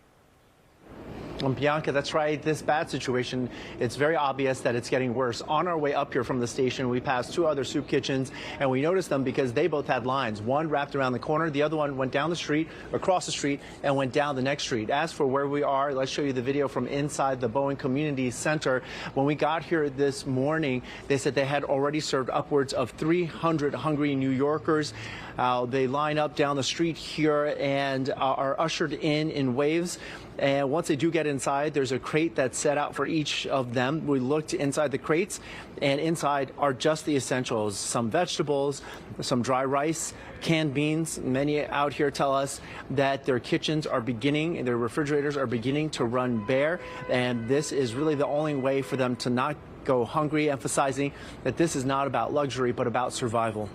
Bianca, that's right. This bad situation, it's very obvious that it's getting worse. On our way up here from the station, we passed 2 other soup kitchens, and we noticed them because they both had lines. One wrapped around the corner, the other one went down the street, across the street, and went down the next street. As for where we are, let's show you the video from inside the Bowen Community Center. When we got here this morning, they said they had already served upwards of 300 hungry New Yorkers. They line up down the street here and are ushered in waves. And once they do get inside, there's a crate that's set out for each of them. We looked inside the crates, and inside are just the essentials: some vegetables, some dry rice, canned beans. Many out here tell us that their kitchens are beginning, their refrigerators are beginning to run bare, and this is really the only way for them to not go hungry, emphasizing that this is not about luxury, but about survival.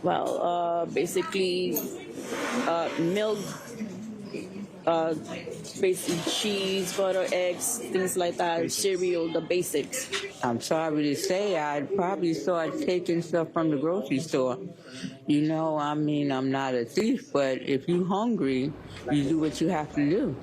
Well, basically, milk, basically cheese, butter, eggs, things like that, cereal, the basics. I'm sorry to say, I'd probably start taking stuff from the grocery store. You know, I mean, I'm not a thief, but if you're hungry, you do what you have to do.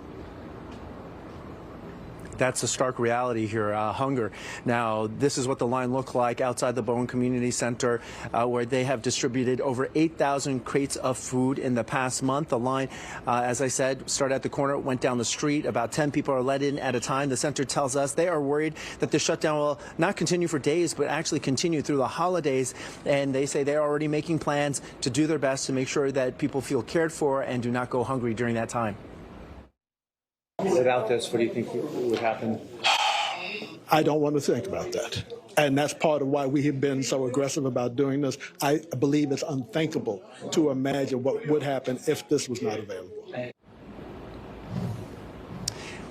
That's the stark reality here, hunger. Now, this is what the line looked like outside the Bowen Community Center, where they have distributed over 8,000 crates of food in the past month. The line, as I said, started at the corner, went down the street. About 10 people are let in at a time. The center tells us they are worried that the shutdown will not continue for days, but actually continue through the holidays. And they say they're already making plans to do their best to make sure that people feel cared for and do not go hungry during that time. Without this, what do you think would happen? I don't want to think about that. And that's part of why we have been so aggressive about doing this. I believe it's unthinkable to imagine what would happen if this was not available.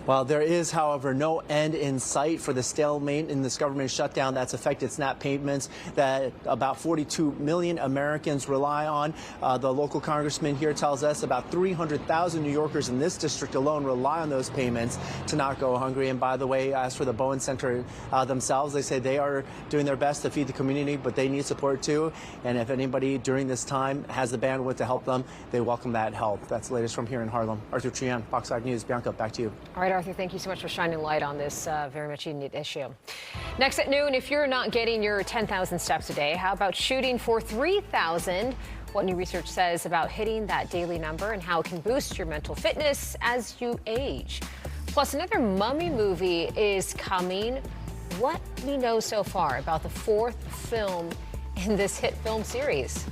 Well, there is, however, no end in sight for the stalemate in this government shutdown that's affected SNAP payments that about 42 million Americans rely on. The local congressman here tells us about 300,000 New Yorkers in this district alone rely on those payments to not go hungry. And by the way, as for the Bowen Center themselves, they say they are doing their best to feed the community, but they need support too. And if anybody during this time has the bandwidth to help them, they welcome that help. That's the latest from here in Harlem. Arthur Trian, Fox 5 News. Bianca, back to you. All right, Arthur, thank you so much for shining light on this very much needed issue. Next at noon, if you're not getting your 10,000 steps a day, how about shooting for 3,000? What new research says about hitting that daily number and how it can boost your mental fitness as you age. Plus, another Mummy movie is coming. What we know so far about the 4th film in this hit film series.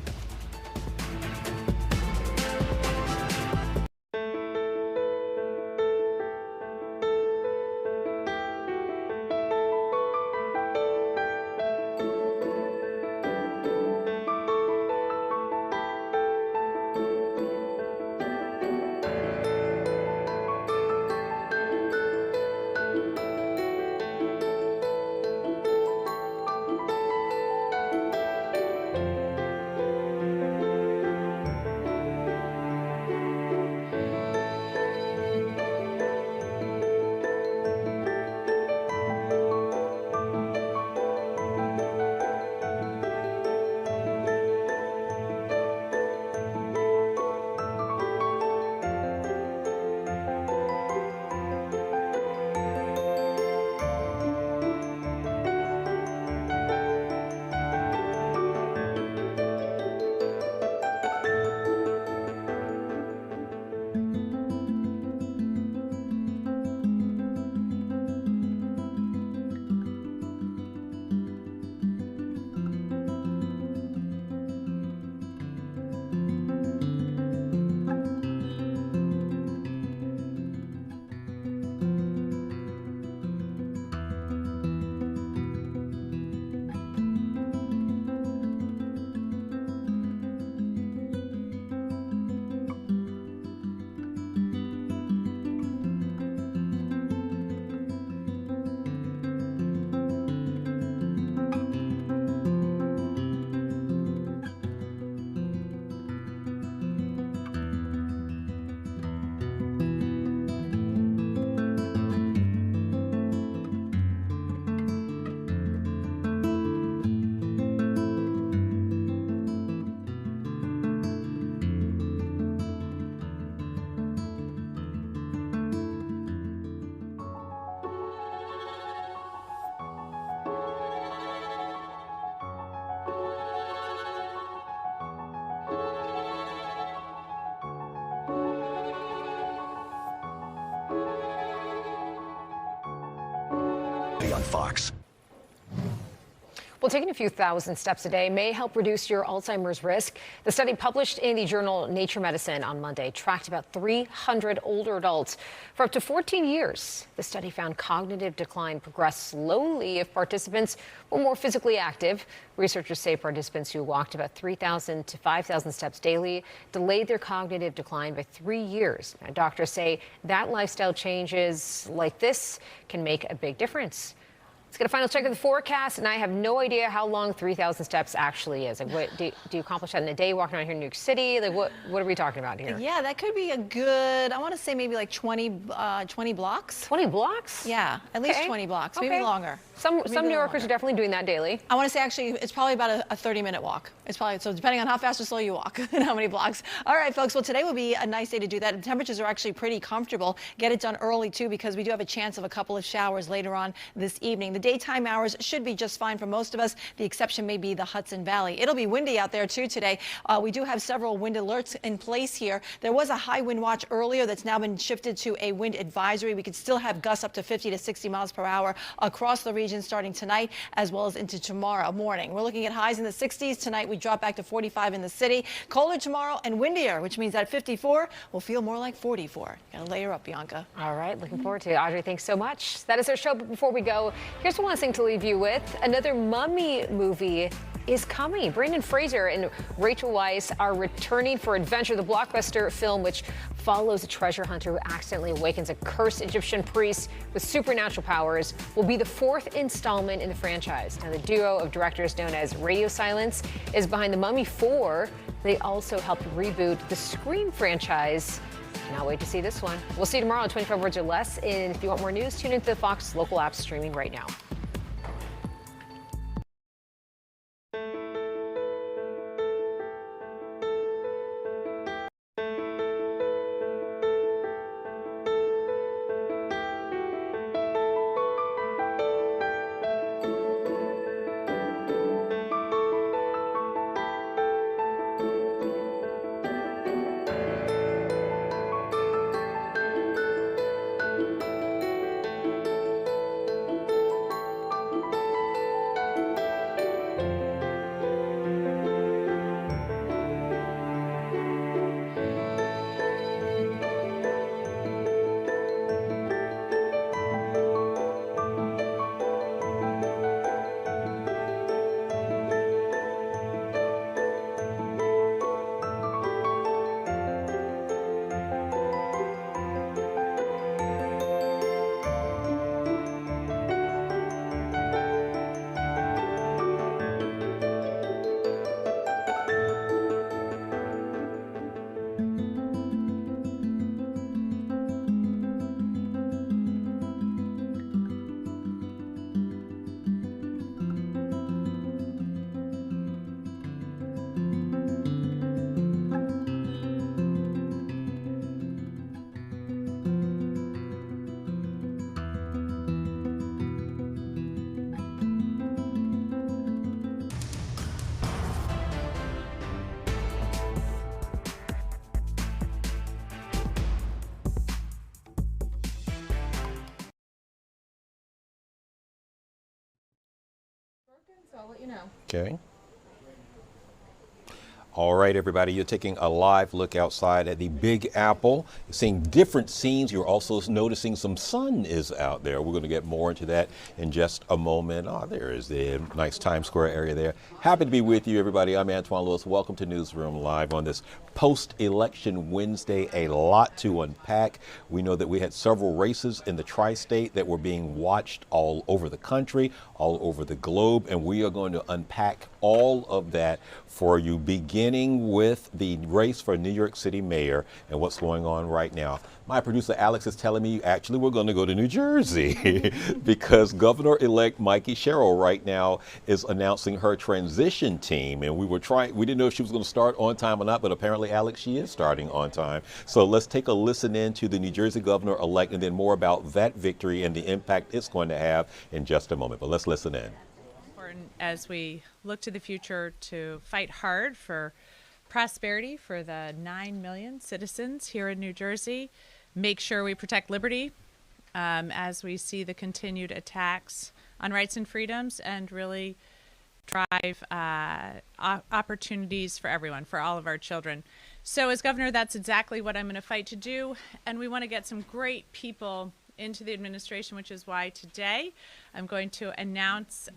Fox. Well, taking a few thousand steps a day may help reduce your Alzheimer's risk. The study published in the journal Nature Medicine on Monday tracked about 300 older adults for up to 14 years. The study found cognitive decline progressed slowly if participants were more physically active. Researchers say participants who walked about 3,000 to 5,000 steps daily delayed their cognitive decline by 3 years. Now, doctors say that lifestyle changes like this can make a big difference. Let's get a final check of the forecast, and I have no idea how long 3,000 steps actually is. Like, what do you accomplish that in a day walking around here in New York City? Like, what are we talking about here? Yeah, that could be a good, I want to say maybe like 20 blocks. 20 blocks? Yeah, at least 20 blocks, maybe longer. Some New Yorkers are definitely doing that daily. I want to say actually it's probably about a 30-minute walk. It's probably, so depending on how fast or slow you walk and how many blocks. All right, folks, well, today will be a nice day to do that. The temperatures are actually pretty comfortable. Get it done early, too, because we do have a chance of a couple of showers later on this evening. The daytime hours should be just fine for most of us. The exception may be the Hudson Valley. It'll be windy out there, too, today. We do have several wind alerts in place here. There was a high wind watch earlier that's now been shifted to a wind advisory. We could still have gusts up to 50 to 60 miles per hour across the region starting tonight as well as into tomorrow morning. We're looking at highs in the 60s. Tonight we drop back to 45 in the city. Colder tomorrow and windier, which means that 54 will feel more like 44. Gotta layer up, Bianca. All right, looking forward to it. Audrey, thanks so much. That is our show, but before we go, here's one last thing to leave you with. Another Mummy movie is coming. Brendan Fraser and Rachel Weisz are returning for Adventure, the blockbuster film which follows a treasure hunter who accidentally awakens a cursed Egyptian priest with supernatural powers, will be the fourth installment in the franchise. Now, the duo of directors known as Radio Silence is behind The Mummy 4. They also helped reboot the Scream franchise. Cannot wait to see this one. We'll see you tomorrow on 25 Words or Less. And if you want more news, tune into the Fox local app streaming right now. I'll let you know. Okay. All right, everybody, you're taking a live look outside at the Big Apple. You're seeing different scenes. You're also noticing some sun is out there. We're going to get more into that in just a moment. Oh, there is the nice Times Square area there. Happy to be with you, everybody. I'm Antoine Lewis. Welcome to Newsroom Live on this post-election Wednesday. A lot to unpack. We know that we had several races in the tri-state that were being watched all over the country, all over the globe, and we are going to unpack all of that for you, beginning with the race for New York City mayor and what's going on right now. My producer Alex is telling me actually we're going to go to New Jersey because Governor-elect Mikie Sherrill right now is announcing her transition team, and we didn't know if she was going to start on time or not, but apparently, Alex, she is starting on time. So let's take a listen in to the New Jersey governor-elect and then more about that victory and the impact it's going to have in just a moment. But let's listen in. As we look to the future to fight hard for prosperity for the 9 million citizens here in New Jersey, make sure we protect liberty as we see the continued attacks on rights and freedoms and really drive opportunities for everyone, for all of our children. So as governor, that's exactly what I'm going to fight to do. And we want to get some great people into the administration, which is why today I'm going to announce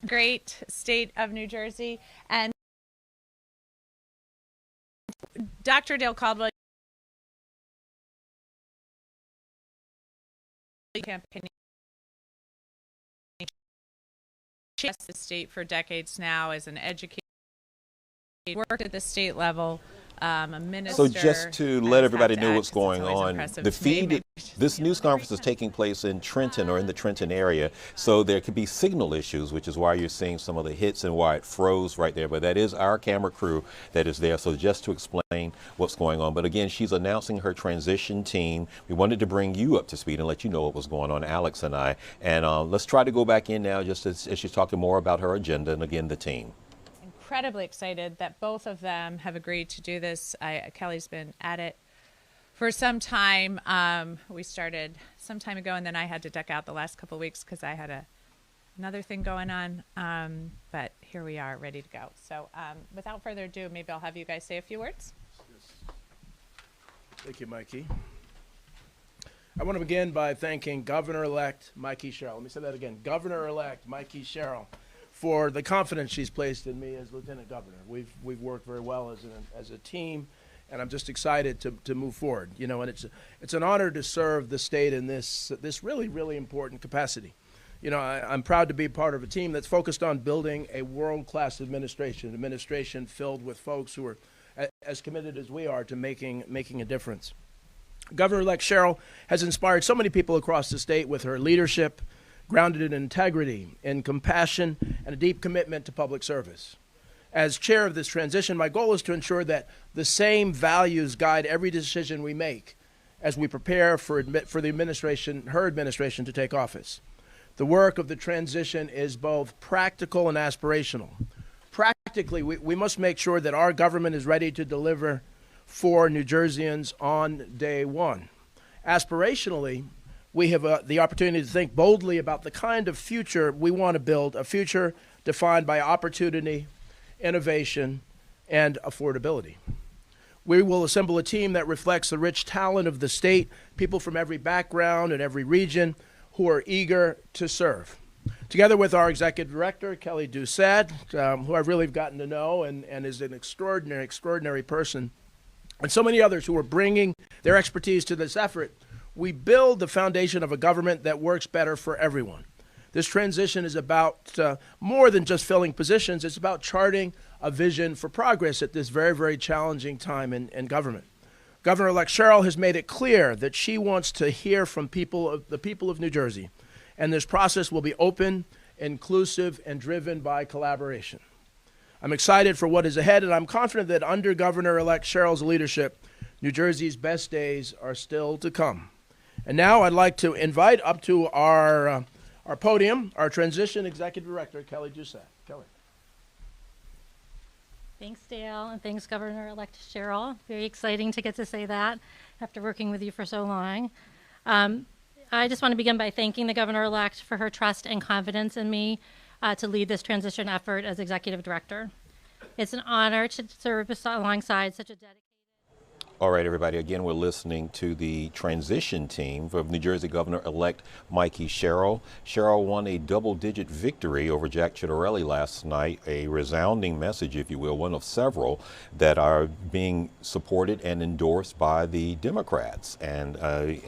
great state of New Jersey. And Dr. Dale Caldwell campaigning the state for decades now as an educator, worked at the state level, a minister. So just to let everybody know what's going on, the feed, this news conference is taking place in Trenton or in the Trenton area, so there could be signal issues, which is why you're seeing some of the hits and why it froze right there. But that is our camera crew that is there, so just to explain what's going on. But again, she's announcing her transition team. We wanted to bring you up to speed and let you know what was going on, Alex and I. And let's try to go back in now just as she's talking more about her agenda and again, the team. Incredibly excited that both of them have agreed to do this. Kelly's been at it for some time. We started some time ago, and then I had to duck out the last couple of weeks because I had another thing going on. But here we are, ready to go. So without further ado, maybe I'll have you guys say a few words. Thank you, Mikie. I want to begin by thanking Governor-elect Mikie Sherrill. Let me say that again. Governor-elect Mikie Sherrill, for the confidence she's placed in me as Lieutenant Governor. We've worked very well as a team, and I'm just excited to move forward. You know, and it's an honor to serve the state in this really, really important capacity. You know, I'm proud to be part of a team that's focused on building a world-class administration filled with folks who are as committed as we are to making a difference. Governor-elect Sherrill has inspired so many people across the state with her leadership, grounded in integrity, in compassion, and a deep commitment to public service. As chair of this transition, my goal is to ensure that the same values guide every decision we make as we prepare for the administration, her administration, to take office. The work of the transition is both practical and aspirational. Practically, we must make sure that our government is ready to deliver for New Jerseyans on day one. Aspirationally, we have the opportunity to think boldly about the kind of future we want to build, a future defined by opportunity, innovation, and affordability. We will assemble a team that reflects the rich talent of the state, people from every background and every region who are eager to serve. Together with our executive director, Kelly Doucette, who I've really gotten to know and is an extraordinary person, and so many others who are bringing their expertise to this effort, we build the foundation of a government that works better for everyone. This transition is about more than just filling positions. It's about charting a vision for progress at this very, very challenging time in government. Governor-elect Sherrill has made it clear that she wants to hear from the people of New Jersey, and this process will be open, inclusive, and driven by collaboration. I'm excited for what is ahead, and I'm confident that under Governor-elect Sherrill's leadership, New Jersey's best days are still to come. And now I'd like to invite up to our podium our Transition Executive Director, Kelly Doucette. Kelly. Thanks, Dale, and thanks, Governor-elect Sherrill. Very exciting to get to say that after working with you for so long. I just want to begin by thanking the Governor-elect for her trust and confidence in me to lead this transition effort as Executive Director. It's an honor to serve alongside such a dedicated. All right, everybody, again, we're listening to the transition team of New Jersey Governor-elect Mikie Sherrill. Sherrill won a double-digit victory over Jack Ciattarelli last night, a resounding message, if you will, one of several that are being supported and endorsed by the Democrats, and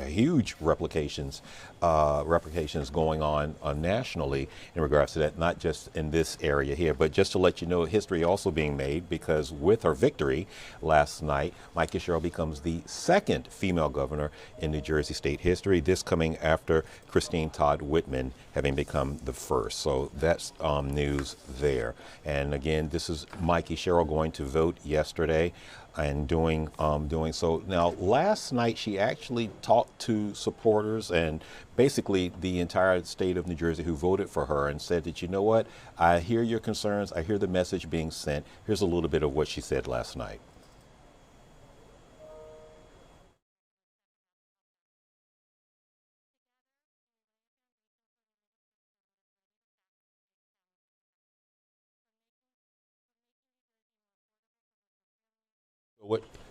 huge replications going on nationally in regards to that, not just in this area here. But just to let you know, history also being made, because with her victory last night, Mikie Sherrill becomes the second female governor in New Jersey state history, this coming after Christine Todd Whitman having become the first. So that's news there. And again, this is Mikie Sherrill going to vote yesterday and doing so. Now, last night she actually talked to supporters and basically the entire state of New Jersey who voted for her and said that, you know what, I hear your concerns, I hear the message being sent. Here's a little bit of what she said last night.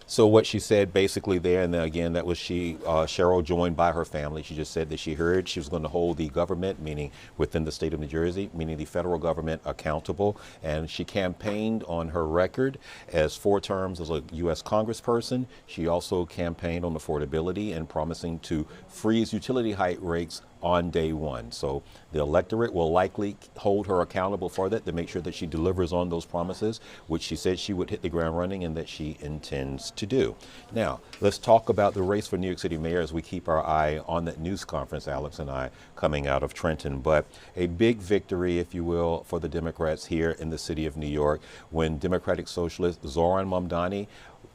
So what she said basically there, and then again, that was Sherrill joined by her family. She just said that she heard she was going to hold the government, meaning within the state of New Jersey, meaning the federal government, accountable. And she campaigned on her record as 4 terms as a U.S. congressperson. She also campaigned on affordability and promising to freeze utility hike rates on day one. So the electorate will likely hold her accountable for that, to make sure that she delivers on those promises, which she said she would hit the ground running and that she intends to do. Now, let's talk about the race for New York City mayor as we keep our eye on that news conference, Alex and I, coming out of Trenton. But a big victory, if you will, for the Democrats here in the city of New York when Democratic Socialist Zohran Mamdani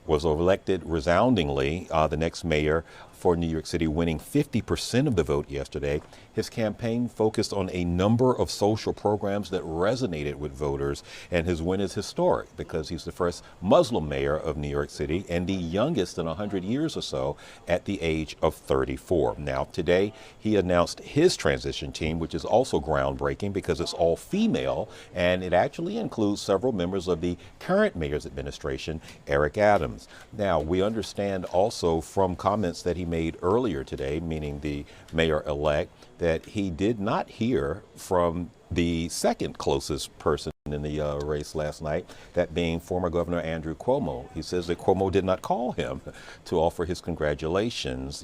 was elected resoundingly the next mayor for New York City, winning 50% of the vote yesterday. His campaign focused on a number of social programs that resonated with voters, and his win is historic because he's the first Muslim mayor of New York City and the youngest in 100 years or so at the age of 34. Now, today, he announced his transition team, which is also groundbreaking because it's all female, and it actually includes several members of the current mayor's administration, Eric Adams. Now, we understand also from comments that he made earlier today, meaning the mayor-elect, that he did not hear from the second closest person in the race last night, that being former Governor Andrew Cuomo. He says that Cuomo did not call him to offer his congratulations,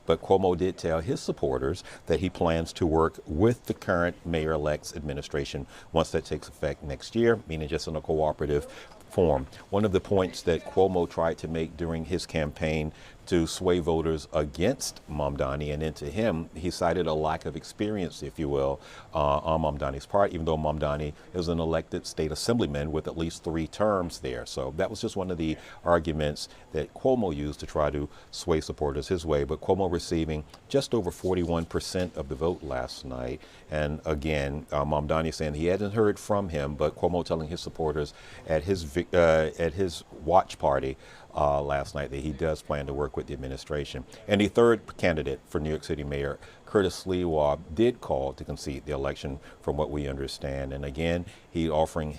but Cuomo did tell his supporters that he plans to work with the current mayor-elect's administration once that takes effect next year, meaning just in a cooperative form. One of the points that Cuomo tried to make during his campaign to sway voters against Mamdani and into him, he cited a lack of experience, if you will, on Mamdani's part, even though Mamdani is an elected state assemblyman with at least 3 terms there. So that was just one of the arguments that Cuomo used to try to sway supporters his way. But Cuomo receiving just over 41% of the vote last night. And again, Mamdani saying he hadn't heard from him, but Cuomo telling his supporters at his watch party last night that he does plan to work with the administration. And the third candidate for New York City Mayor, Curtis Sliwa, did call to concede the election from what we understand. And again, he's offering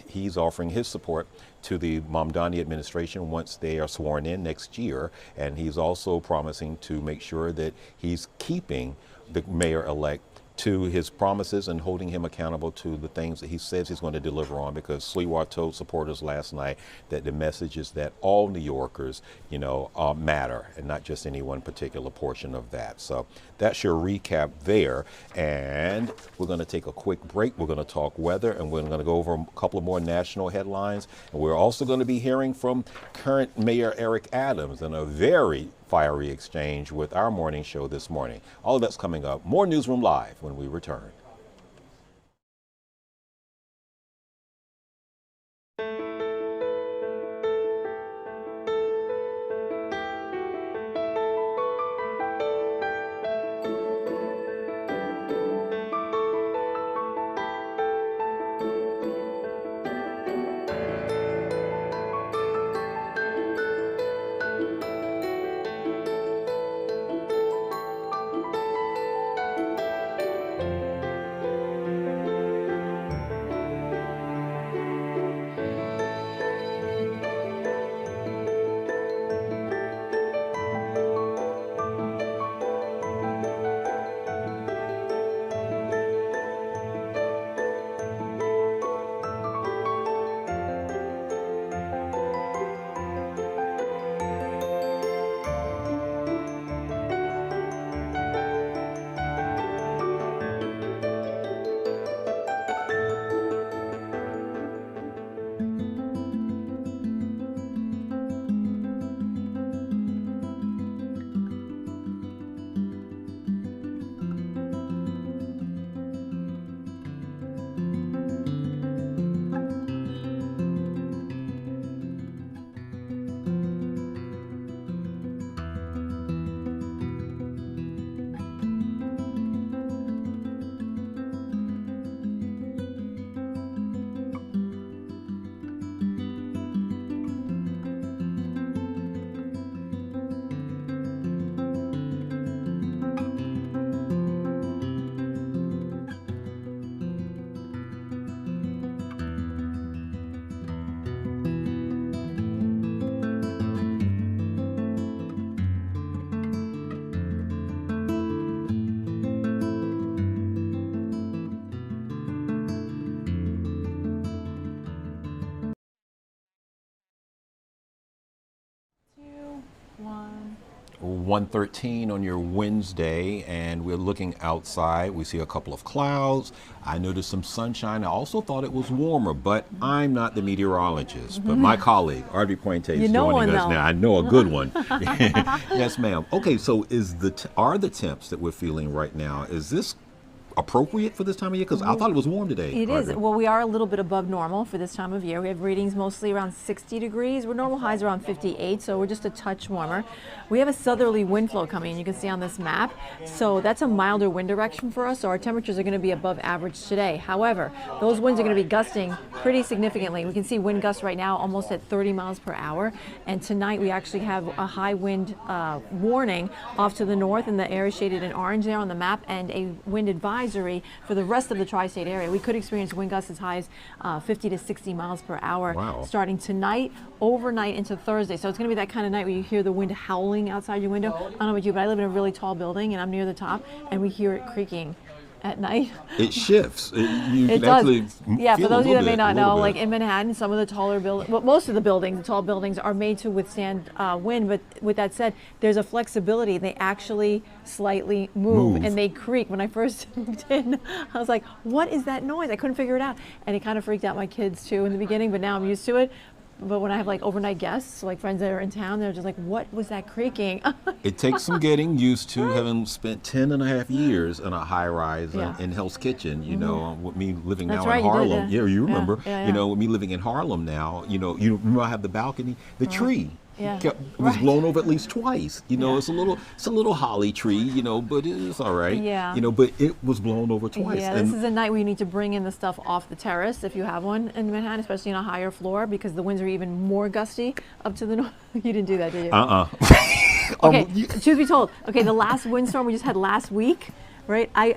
his support to the Mamdani administration once they are sworn in next year. And he's also promising to make sure that he's keeping the mayor-elect to his promises and holding him accountable to the things that he says he's going to deliver on, because Sliwa told supporters last night that the message is that all New Yorkers, matter, and not just any one particular portion of that. So that's your recap there. And we're going to take a quick break. We're going to talk weather, and we're going to go over a couple of more national headlines. And we're also going to be hearing from current Mayor Eric Adams in a very fiery exchange with our morning show this morning. All of that's coming up. More Newsroom Live when we return. 1:13 on your Wednesday, and we're looking outside. We see a couple of clouds. I noticed some sunshine. I also thought it was warmer, but I'm not the meteorologist. But my colleague, Arby Pointe, is joining us now. I know a good one. Yes, ma'am. Okay, so are the temps that we're feeling right now, is this appropriate for this time of year? Because I thought it was warm today. It is. Well, we are a little bit above normal for this time of year. We have readings mostly around 60 degrees. Our normal highs around 58, so we're just a touch warmer. We have a southerly wind flow coming in, you can see on this map. So that's a milder wind direction for us, so our temperatures are going to be above average today. However, those winds are going to be gusting pretty significantly. We can see wind gusts right now almost at 30 miles per hour. And tonight we actually have a high wind warning off to the north, and the area shaded in orange there on the map, and a wind advisory for the rest of the tri-state area. We could experience wind gusts as high as 50 to 60 miles per hour starting tonight, overnight into Thursday. So it's going to be that kind of night where you hear the wind howling outside your window. I don't know about you, but I live in a really tall building and I'm near the top, and we hear it creaking at night. It shifts. It does. Yeah, for those of you that may not know, like in Manhattan, some of the taller buildings, well, most of the buildings, the tall buildings, are made to withstand wind. But with that said, there's a flexibility. They actually slightly move and they creak. When I first moved in, I was like, what is that noise? I couldn't figure it out. And it kind of freaked out my kids too in the beginning, but now I'm used to it. But when I have like overnight guests, like friends that are in town, they're just like, what was that creaking? It takes some getting used to, having spent 10 and a half years in a high rise in Hell's Kitchen, you know, with me living now in Harlem. Yeah, you remember, you know, with me living in Harlem now, you know, remember I have the balcony, the tree. Was blown over at least twice. You know, it's a little holly tree, you know, but it's all right. Yeah. You know, but it was blown over twice. Yeah, this is a night where you need to bring in the stuff off the terrace if you have one in Manhattan, especially on a higher floor, because the winds are even more gusty up to the north. You didn't do that, did you? Okay, truth be told, okay, the last windstorm we just had last week, right? I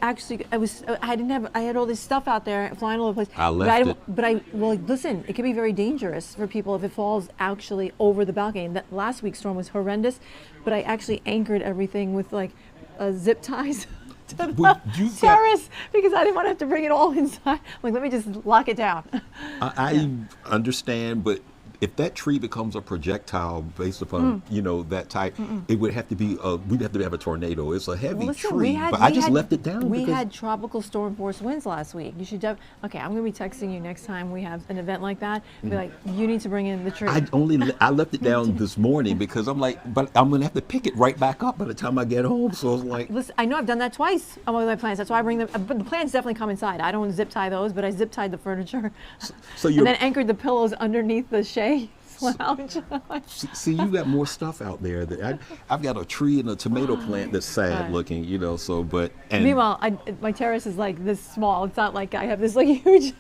had all this stuff out there flying all over the place. I left it. But well, listen, it can be very dangerous for people if it falls actually over the balcony. And that last week's storm was horrendous, but I actually anchored everything with like zip ties to the terrace because I didn't want to have to bring it all inside. Like, let me just lock it down. I understand, but if that tree becomes a projectile based upon, you know, that type, it would have to be, we'd have to have a tornado. It's a heavy tree, but I just left it down. We had tropical storm force winds last week. You should, okay, I'm going to be texting you next time we have an event like that. Be like, you need to bring in the tree. I left it down this morning because I'm like, but I'm going to have to pick it right back up by the time I get home. So it's like. Listen, I know I've done that twice on one of my plants. That's why I bring them, but the plants definitely come inside. I don't zip tie those, but I zip tied the furniture. And then anchored the pillows underneath the shade. See, you got more stuff out there. I've got a tree and a tomato plant that's sad looking, you know. So, but meanwhile, my terrace is like this small. It's not like I have this like huge.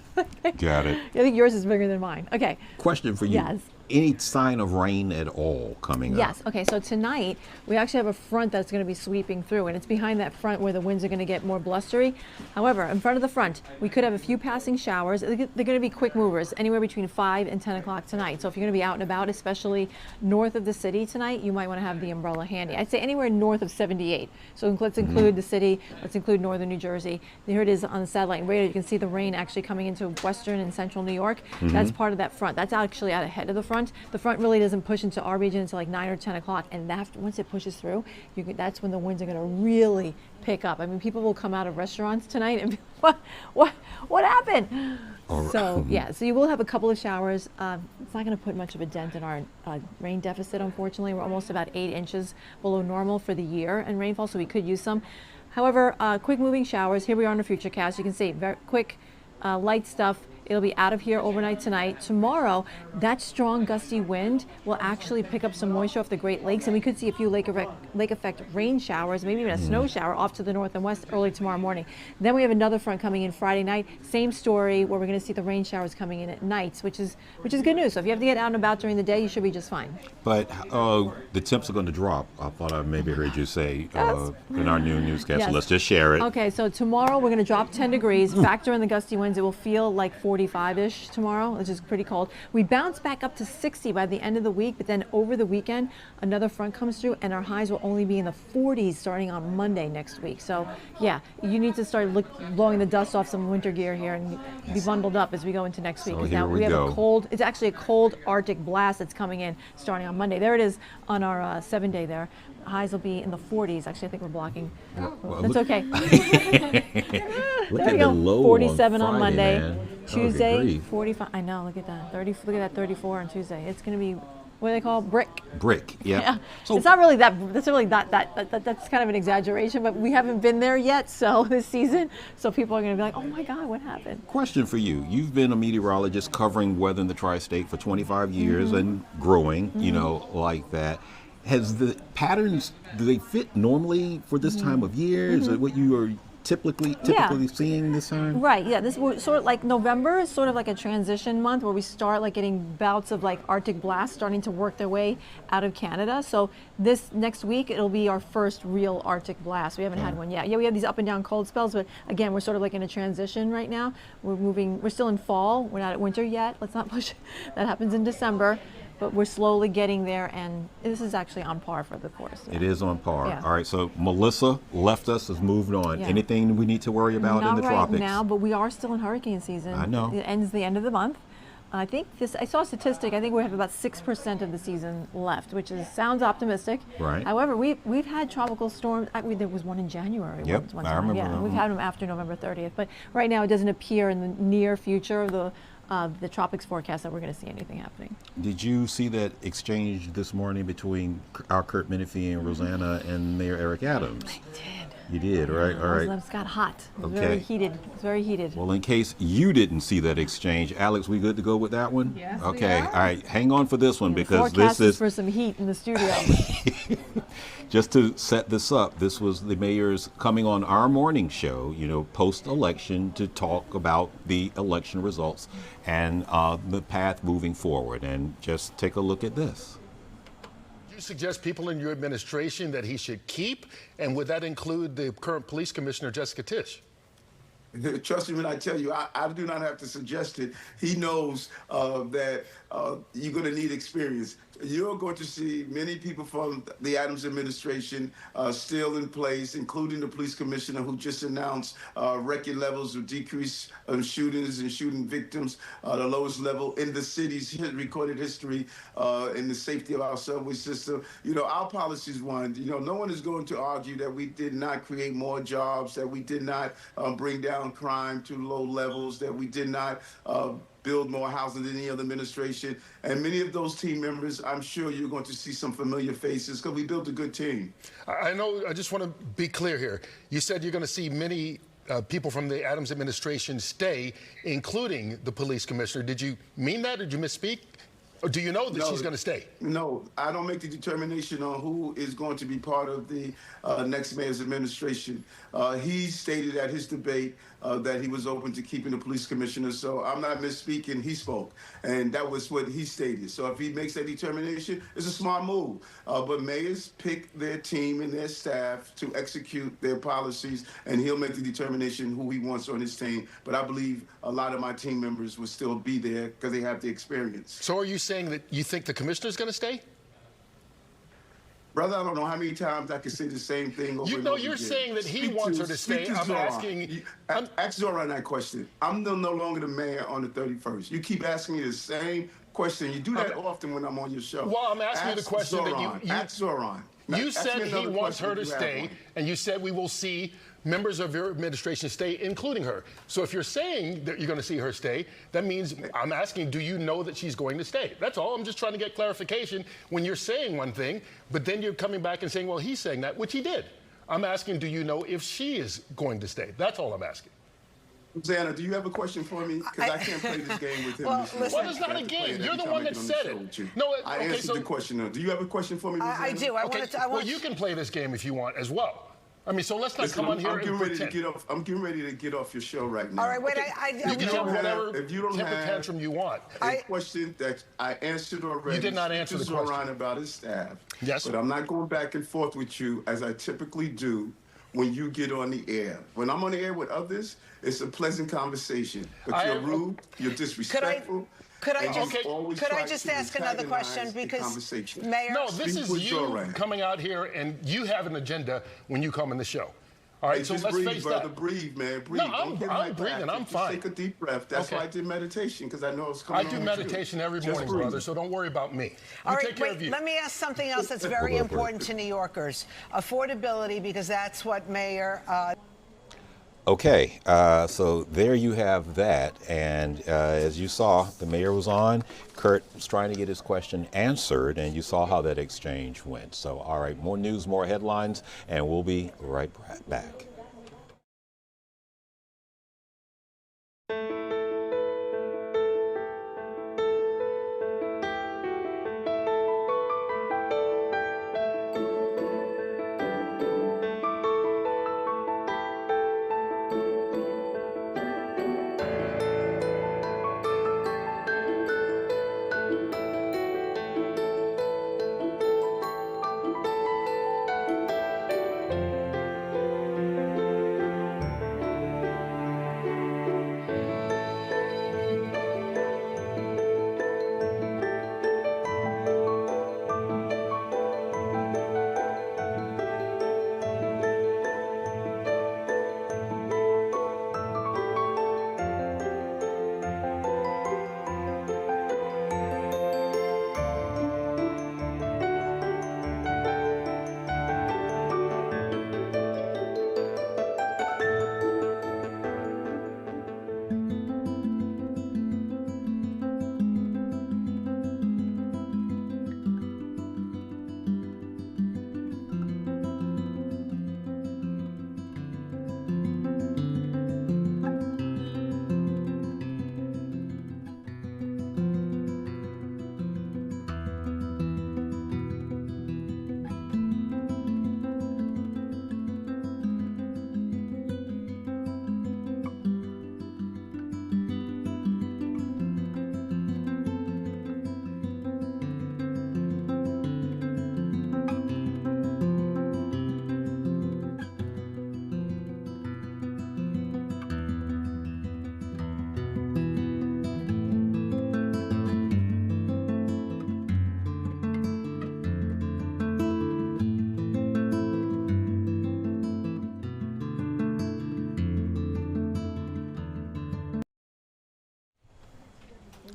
Got it. I think yours is bigger than mine. Okay. Question for you. Yes. Any sign of rain at all coming up? Yes. Okay. So tonight we actually have a front that's going to be sweeping through, and it's behind that front where the winds are going to get more blustery. However, in front of the front, we could have a few passing showers. They're going to be quick movers, anywhere between 5 and 10 o'clock tonight. So if you're going to be out and about, especially north of the city tonight, you might want to have the umbrella handy. I'd say anywhere north of 78. So let's include the city. Let's include northern New Jersey. Here it is on the satellite radar. You can see the rain actually coming into western and central New York. That's part of that front. That's actually out ahead of the front. The front really doesn't push into our region until like 9 or 10 o'clock, and once it pushes through, that's when the winds are going to really pick up. I mean, people will come out of restaurants tonight and be like, what happened? So yeah, so you will have a couple of showers. It's not going to put much of a dent in our rain deficit, unfortunately. We're almost about 8 inches below normal for the year in rainfall, so we could use some. However, quick moving showers. Here we are in the futurecast. You can see very quick, light stuff. It'll be out of here overnight tonight. Tomorrow, that strong gusty wind will actually pick up some moisture off the Great Lakes, and we could see a few lake effect rain showers, maybe even a snow shower off to the north and west early tomorrow morning. Then we have another front coming in Friday night. Same story, where we're going to see the rain showers coming in at nights, which is good news. So if you have to get out and about during the day, you should be just fine. But the temps are going to drop. I thought I maybe heard you say in our new newscast. So let's just share it. Okay, so tomorrow we're going to drop 10 degrees. Factor in the gusty winds. It will feel like 45-ish tomorrow, which is pretty cold. We bounce back up to 60 by the end of the week, but then over the weekend, another front comes through, and our highs will only be in the 40s starting on Monday next week. So yeah, you need to start blowing the dust off some winter gear here and be bundled up as we go into next week. So now we have a cold, it's actually a cold Arctic blast that's coming in starting on Monday. There it is on our 7-day there. Highs will be in the 40s. Actually, I think we're blocking. Well, That's okay. Look There at we the go. low 47 on on Friday, Monday. man. Tuesday, Oh, good grief. 45. I know. Look at that. 30. Look at that. 34 on Tuesday. It's going to be, what do they call it? Brick. Brick, yeah. Yeah. So It's not really that. That's really not that's kind of an exaggeration. But we haven't been there yet. So this season, so people are going to be like, oh my God, what happened? question for you. You've been a meteorologist covering weather in the tri-state for 25 years and growing, you know, like that. Has the patterns, do they fit normally for this time of year? Is it what you are typically seeing this time? Right. Yeah. This sort of like November is sort of like a transition month where we start like getting bouts of like Arctic blasts starting to work their way out of Canada. So this next week it'll be our first real Arctic blast. We haven't had one yet. Yeah, we have these up and down cold spells, but again, we're sort of like in a transition right now. We're still in fall. We're not at winter yet. Let's not push. That happens in December. But we're slowly getting there, and this is actually on par for the course. Yeah. It is on par. Yeah. All right, so Melissa left us, has moved on. Yeah. Anything we need to worry about in the tropics? Not right now, but we are still in hurricane season. I know. It ends the end of the month. I think I saw a statistic. I think we have about 6% of the season left, which sounds optimistic. Right. However, we've had tropical storms. There was one in January. Yep, one I time. remember. Yeah, we've had them after November 30th, but right now it doesn't appear in the near future of the tropics forecast that we're going to see anything happening. Did you see that exchange this morning between our Kurt Menefee and Rosanna and Mayor Eric Adams? I did. You did, right? All right. It got hot. It was Okay. very heated. It was very heated. Well, in case you didn't see that exchange, Alex, we good to go with that one? Yes, okay. we are. All right. Hang on for this one because Forecast this is for some heat in the studio. just to set this up. This was the mayor's coming on our morning show, you know, post-election to talk about the election results and the path moving forward. And just take a look at this. Do you suggest people in your administration that he should keep? And would that include the current police commissioner, Jessica Tisch? Trust me when I tell you, I do not have to suggest it. He knows that you're going to need experience. You're going to see many people from the Adams administration still in place, including the police commissioner who just announced record levels of decrease of shootings and shooting victims, the lowest level in the city's recorded history in the safety of our subway system. You know, our policies, no one is going to argue that we did not create more jobs, that we did not bring down crime to low levels, that we did not build more housing than any other administration. And many of those team members, I'm sure you're going to see some familiar faces because we built a good team. I know, I just want to be clear here. You said you're going to see many people from the Adams administration stay, including the police commissioner. Did you mean that? Did you misspeak? Or do you know that she's going to stay? No, I don't make the determination on who is going to be part of the next mayor's administration. He stated at his debate that he was open to keeping the police commissioner. So I'm not misspeaking. He spoke, and that was what he stated. So if he makes that determination, it's a smart move. But mayors pick their team and their staff to execute their policies, and he'll make the determination who he wants on his team. But I believe a lot of my team members will still be there because they have the experience. So are you saying that you think the commissioner's going to stay? Brother, I don't know how many times I can say the same thing over and over you're again. saying that he wants her to stay. I'm Zohran. asking. Ask Zohran that question. I'm no longer the mayor on the 31st. You keep asking me the same question. You do that often when I'm on your show. Well, I'm asking you the question Zohran. that you Ask Zohran. You said he wants her to stay, and you said we will see members of your administration stay, including her. So if you're saying that you're going to see her stay, that means I'm asking, do you know that she's going to stay? That's all. I'm just trying to get clarification when you're saying one thing, but then you're coming back and saying, well, he's saying that, which he did. I'm asking, do you know if she is going to stay? That's all I'm asking. Rosanna, do you have a question for me? Because I can't play this game with him. Well, it's not a game. You're the one that said it. No, I answered the question. Though. Do you have a question for me, Rosanna? I do. Well, you can play this game if you want as well. I mean, so let's not come on here and pretend. I'm getting ready to get off your show right now. All right, wait. You can have whatever temper tantrum you want. A question that I answered already. You did not answer the question. Zohran about his staff. Yes. But I'm not going back and forth with you as I typically do when you get on the air. When I'm on the air with others, it's a pleasant conversation. But you're rude, you're disrespectful. Could I just ask another question? Because Mayor, no, this is you coming out here and you have an agenda when you come in the show. All right, Hey, so just let's breathe, face brother. that. Breathe, man. Breathe. No, Don't get I'm breathing. hyperactive. I'm Just fine. take a deep breath. That's Okay. why I did meditation, because I know it's I coming on. do with meditation you. every Just morning, breathe. brother, so don't worry about me. All You right, take care of wait, you. let me ask something else that's very important to New Yorkers. Affordability, because that's what Mayor... Okay, so there you have that. And as you saw, the mayor was on. Kurt was trying to get his question answered, and you saw how that exchange went. So, all right, more news, more headlines, and we'll be right back.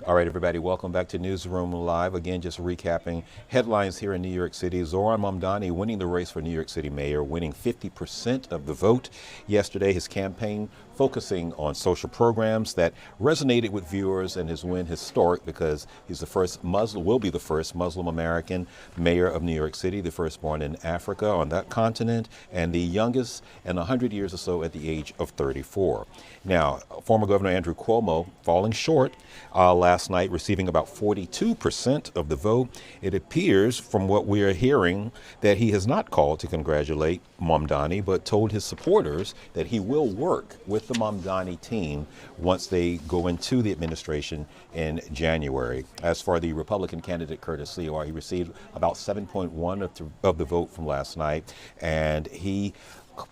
All right, everybody, welcome back to Newsroom Live. Again, just recapping headlines here in New York City. Zohran Mamdani winning the race for New York City mayor, winning 50% of the vote yesterday. His campaign focusing on social programs that resonated with viewers, and his win historic because he's the first will be the first Muslim American mayor of New York City, the first born in Africa on that continent, and the youngest in 100 years or so at the age of 34. Now, former Governor Andrew Cuomo falling short last night, receiving about 42% of the vote. It appears from what we are hearing that he has not called to congratulate Mamdani, but told his supporters that he will work with the Mamdani team once they go into the administration in January. As for the Republican candidate Curtis Lewa, he received about 7.1 of the vote from last night, and he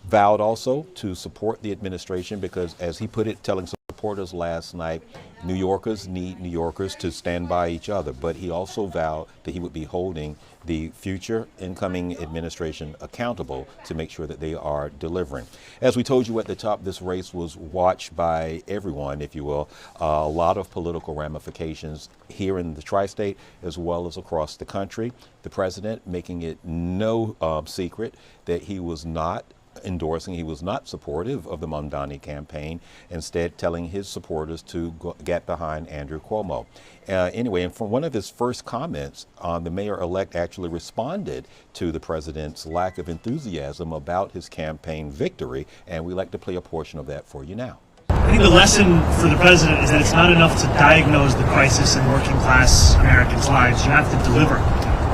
vowed also to support the administration because, as he put it, telling supporters last night, New Yorkers need New Yorkers to stand by each other. But he also vowed that he would be holding the future incoming administration accountable to make sure that they are delivering. As we told you at the top, this race was watched by everyone, if you will. A lot of political ramifications here in the tri-state as well as across the country. The president making it no secret that he was not endorsing, he was not supportive of the Mamdani campaign, instead telling his supporters to get behind Andrew Cuomo. Anyway, and from one of his first comments, the mayor-elect actually responded to the president's lack of enthusiasm about his campaign victory, and we'd like to play a portion of that for you now. I think the lesson for the president is that it's not enough to diagnose the crisis in working class Americans' lives. You have to deliver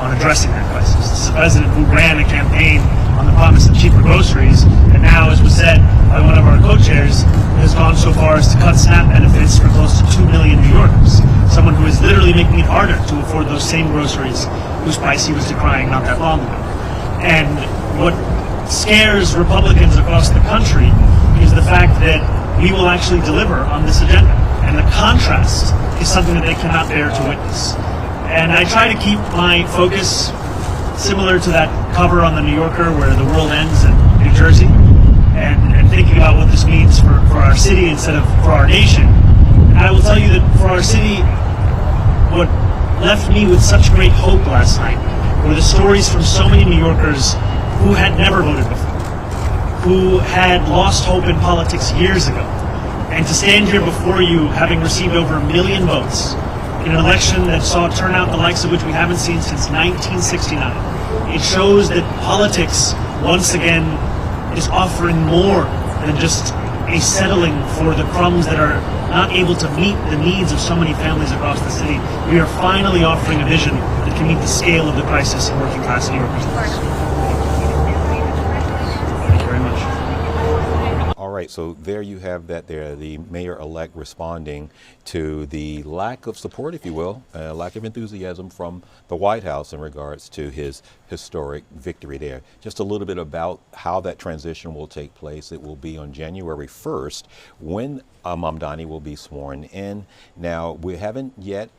on addressing that crisis. This is a president who ran a campaign on the promise of cheaper groceries, and now, as was said by one of our co-chairs, has gone so far as to cut SNAP benefits for close to 2 million New Yorkers. Someone who is literally making it harder to afford those same groceries whose price he was decrying not that long ago. And what scares Republicans across the country is the fact that we will actually deliver on this agenda. And the contrast is something that they cannot bear to witness. And I try to keep my focus similar to that cover on the New Yorker where the world ends in New Jersey. And thinking about what this means for our city instead of for our nation. And I will tell you that for our city, what left me with such great hope last night were the stories from so many New Yorkers who had never voted before, who had lost hope in politics years ago. And to stand here before you, having received over 1 million votes in an election that saw turnout the likes of which we haven't seen since 1969, it shows that politics, once again, is offering more than just a settling for the crumbs that are not able to meet the needs of so many families across the city. We are finally offering a vision that can meet the scale of the crisis in working class New Yorkers. Thank you very much. All right, so there you have that there, the mayor-elect responding to the lack of support, if you will, lack of enthusiasm from the White House in regards to his historic victory there. Just a little bit about how that transition will take place. It will be on January 1st when Mamdani will be sworn in. Now, we haven't yet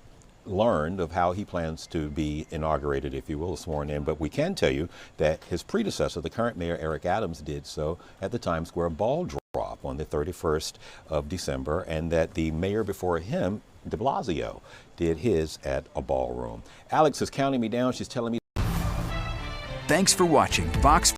learned of how he plans to be inaugurated, if you will, sworn in, but we can tell you that his predecessor, the current mayor, Eric Adams, did so at the Times Square ball drop on the 31st of December, and that the mayor before him, de Blasio, did his at a ballroom. Alex is counting me down. She's telling me. Thanks for watching Fox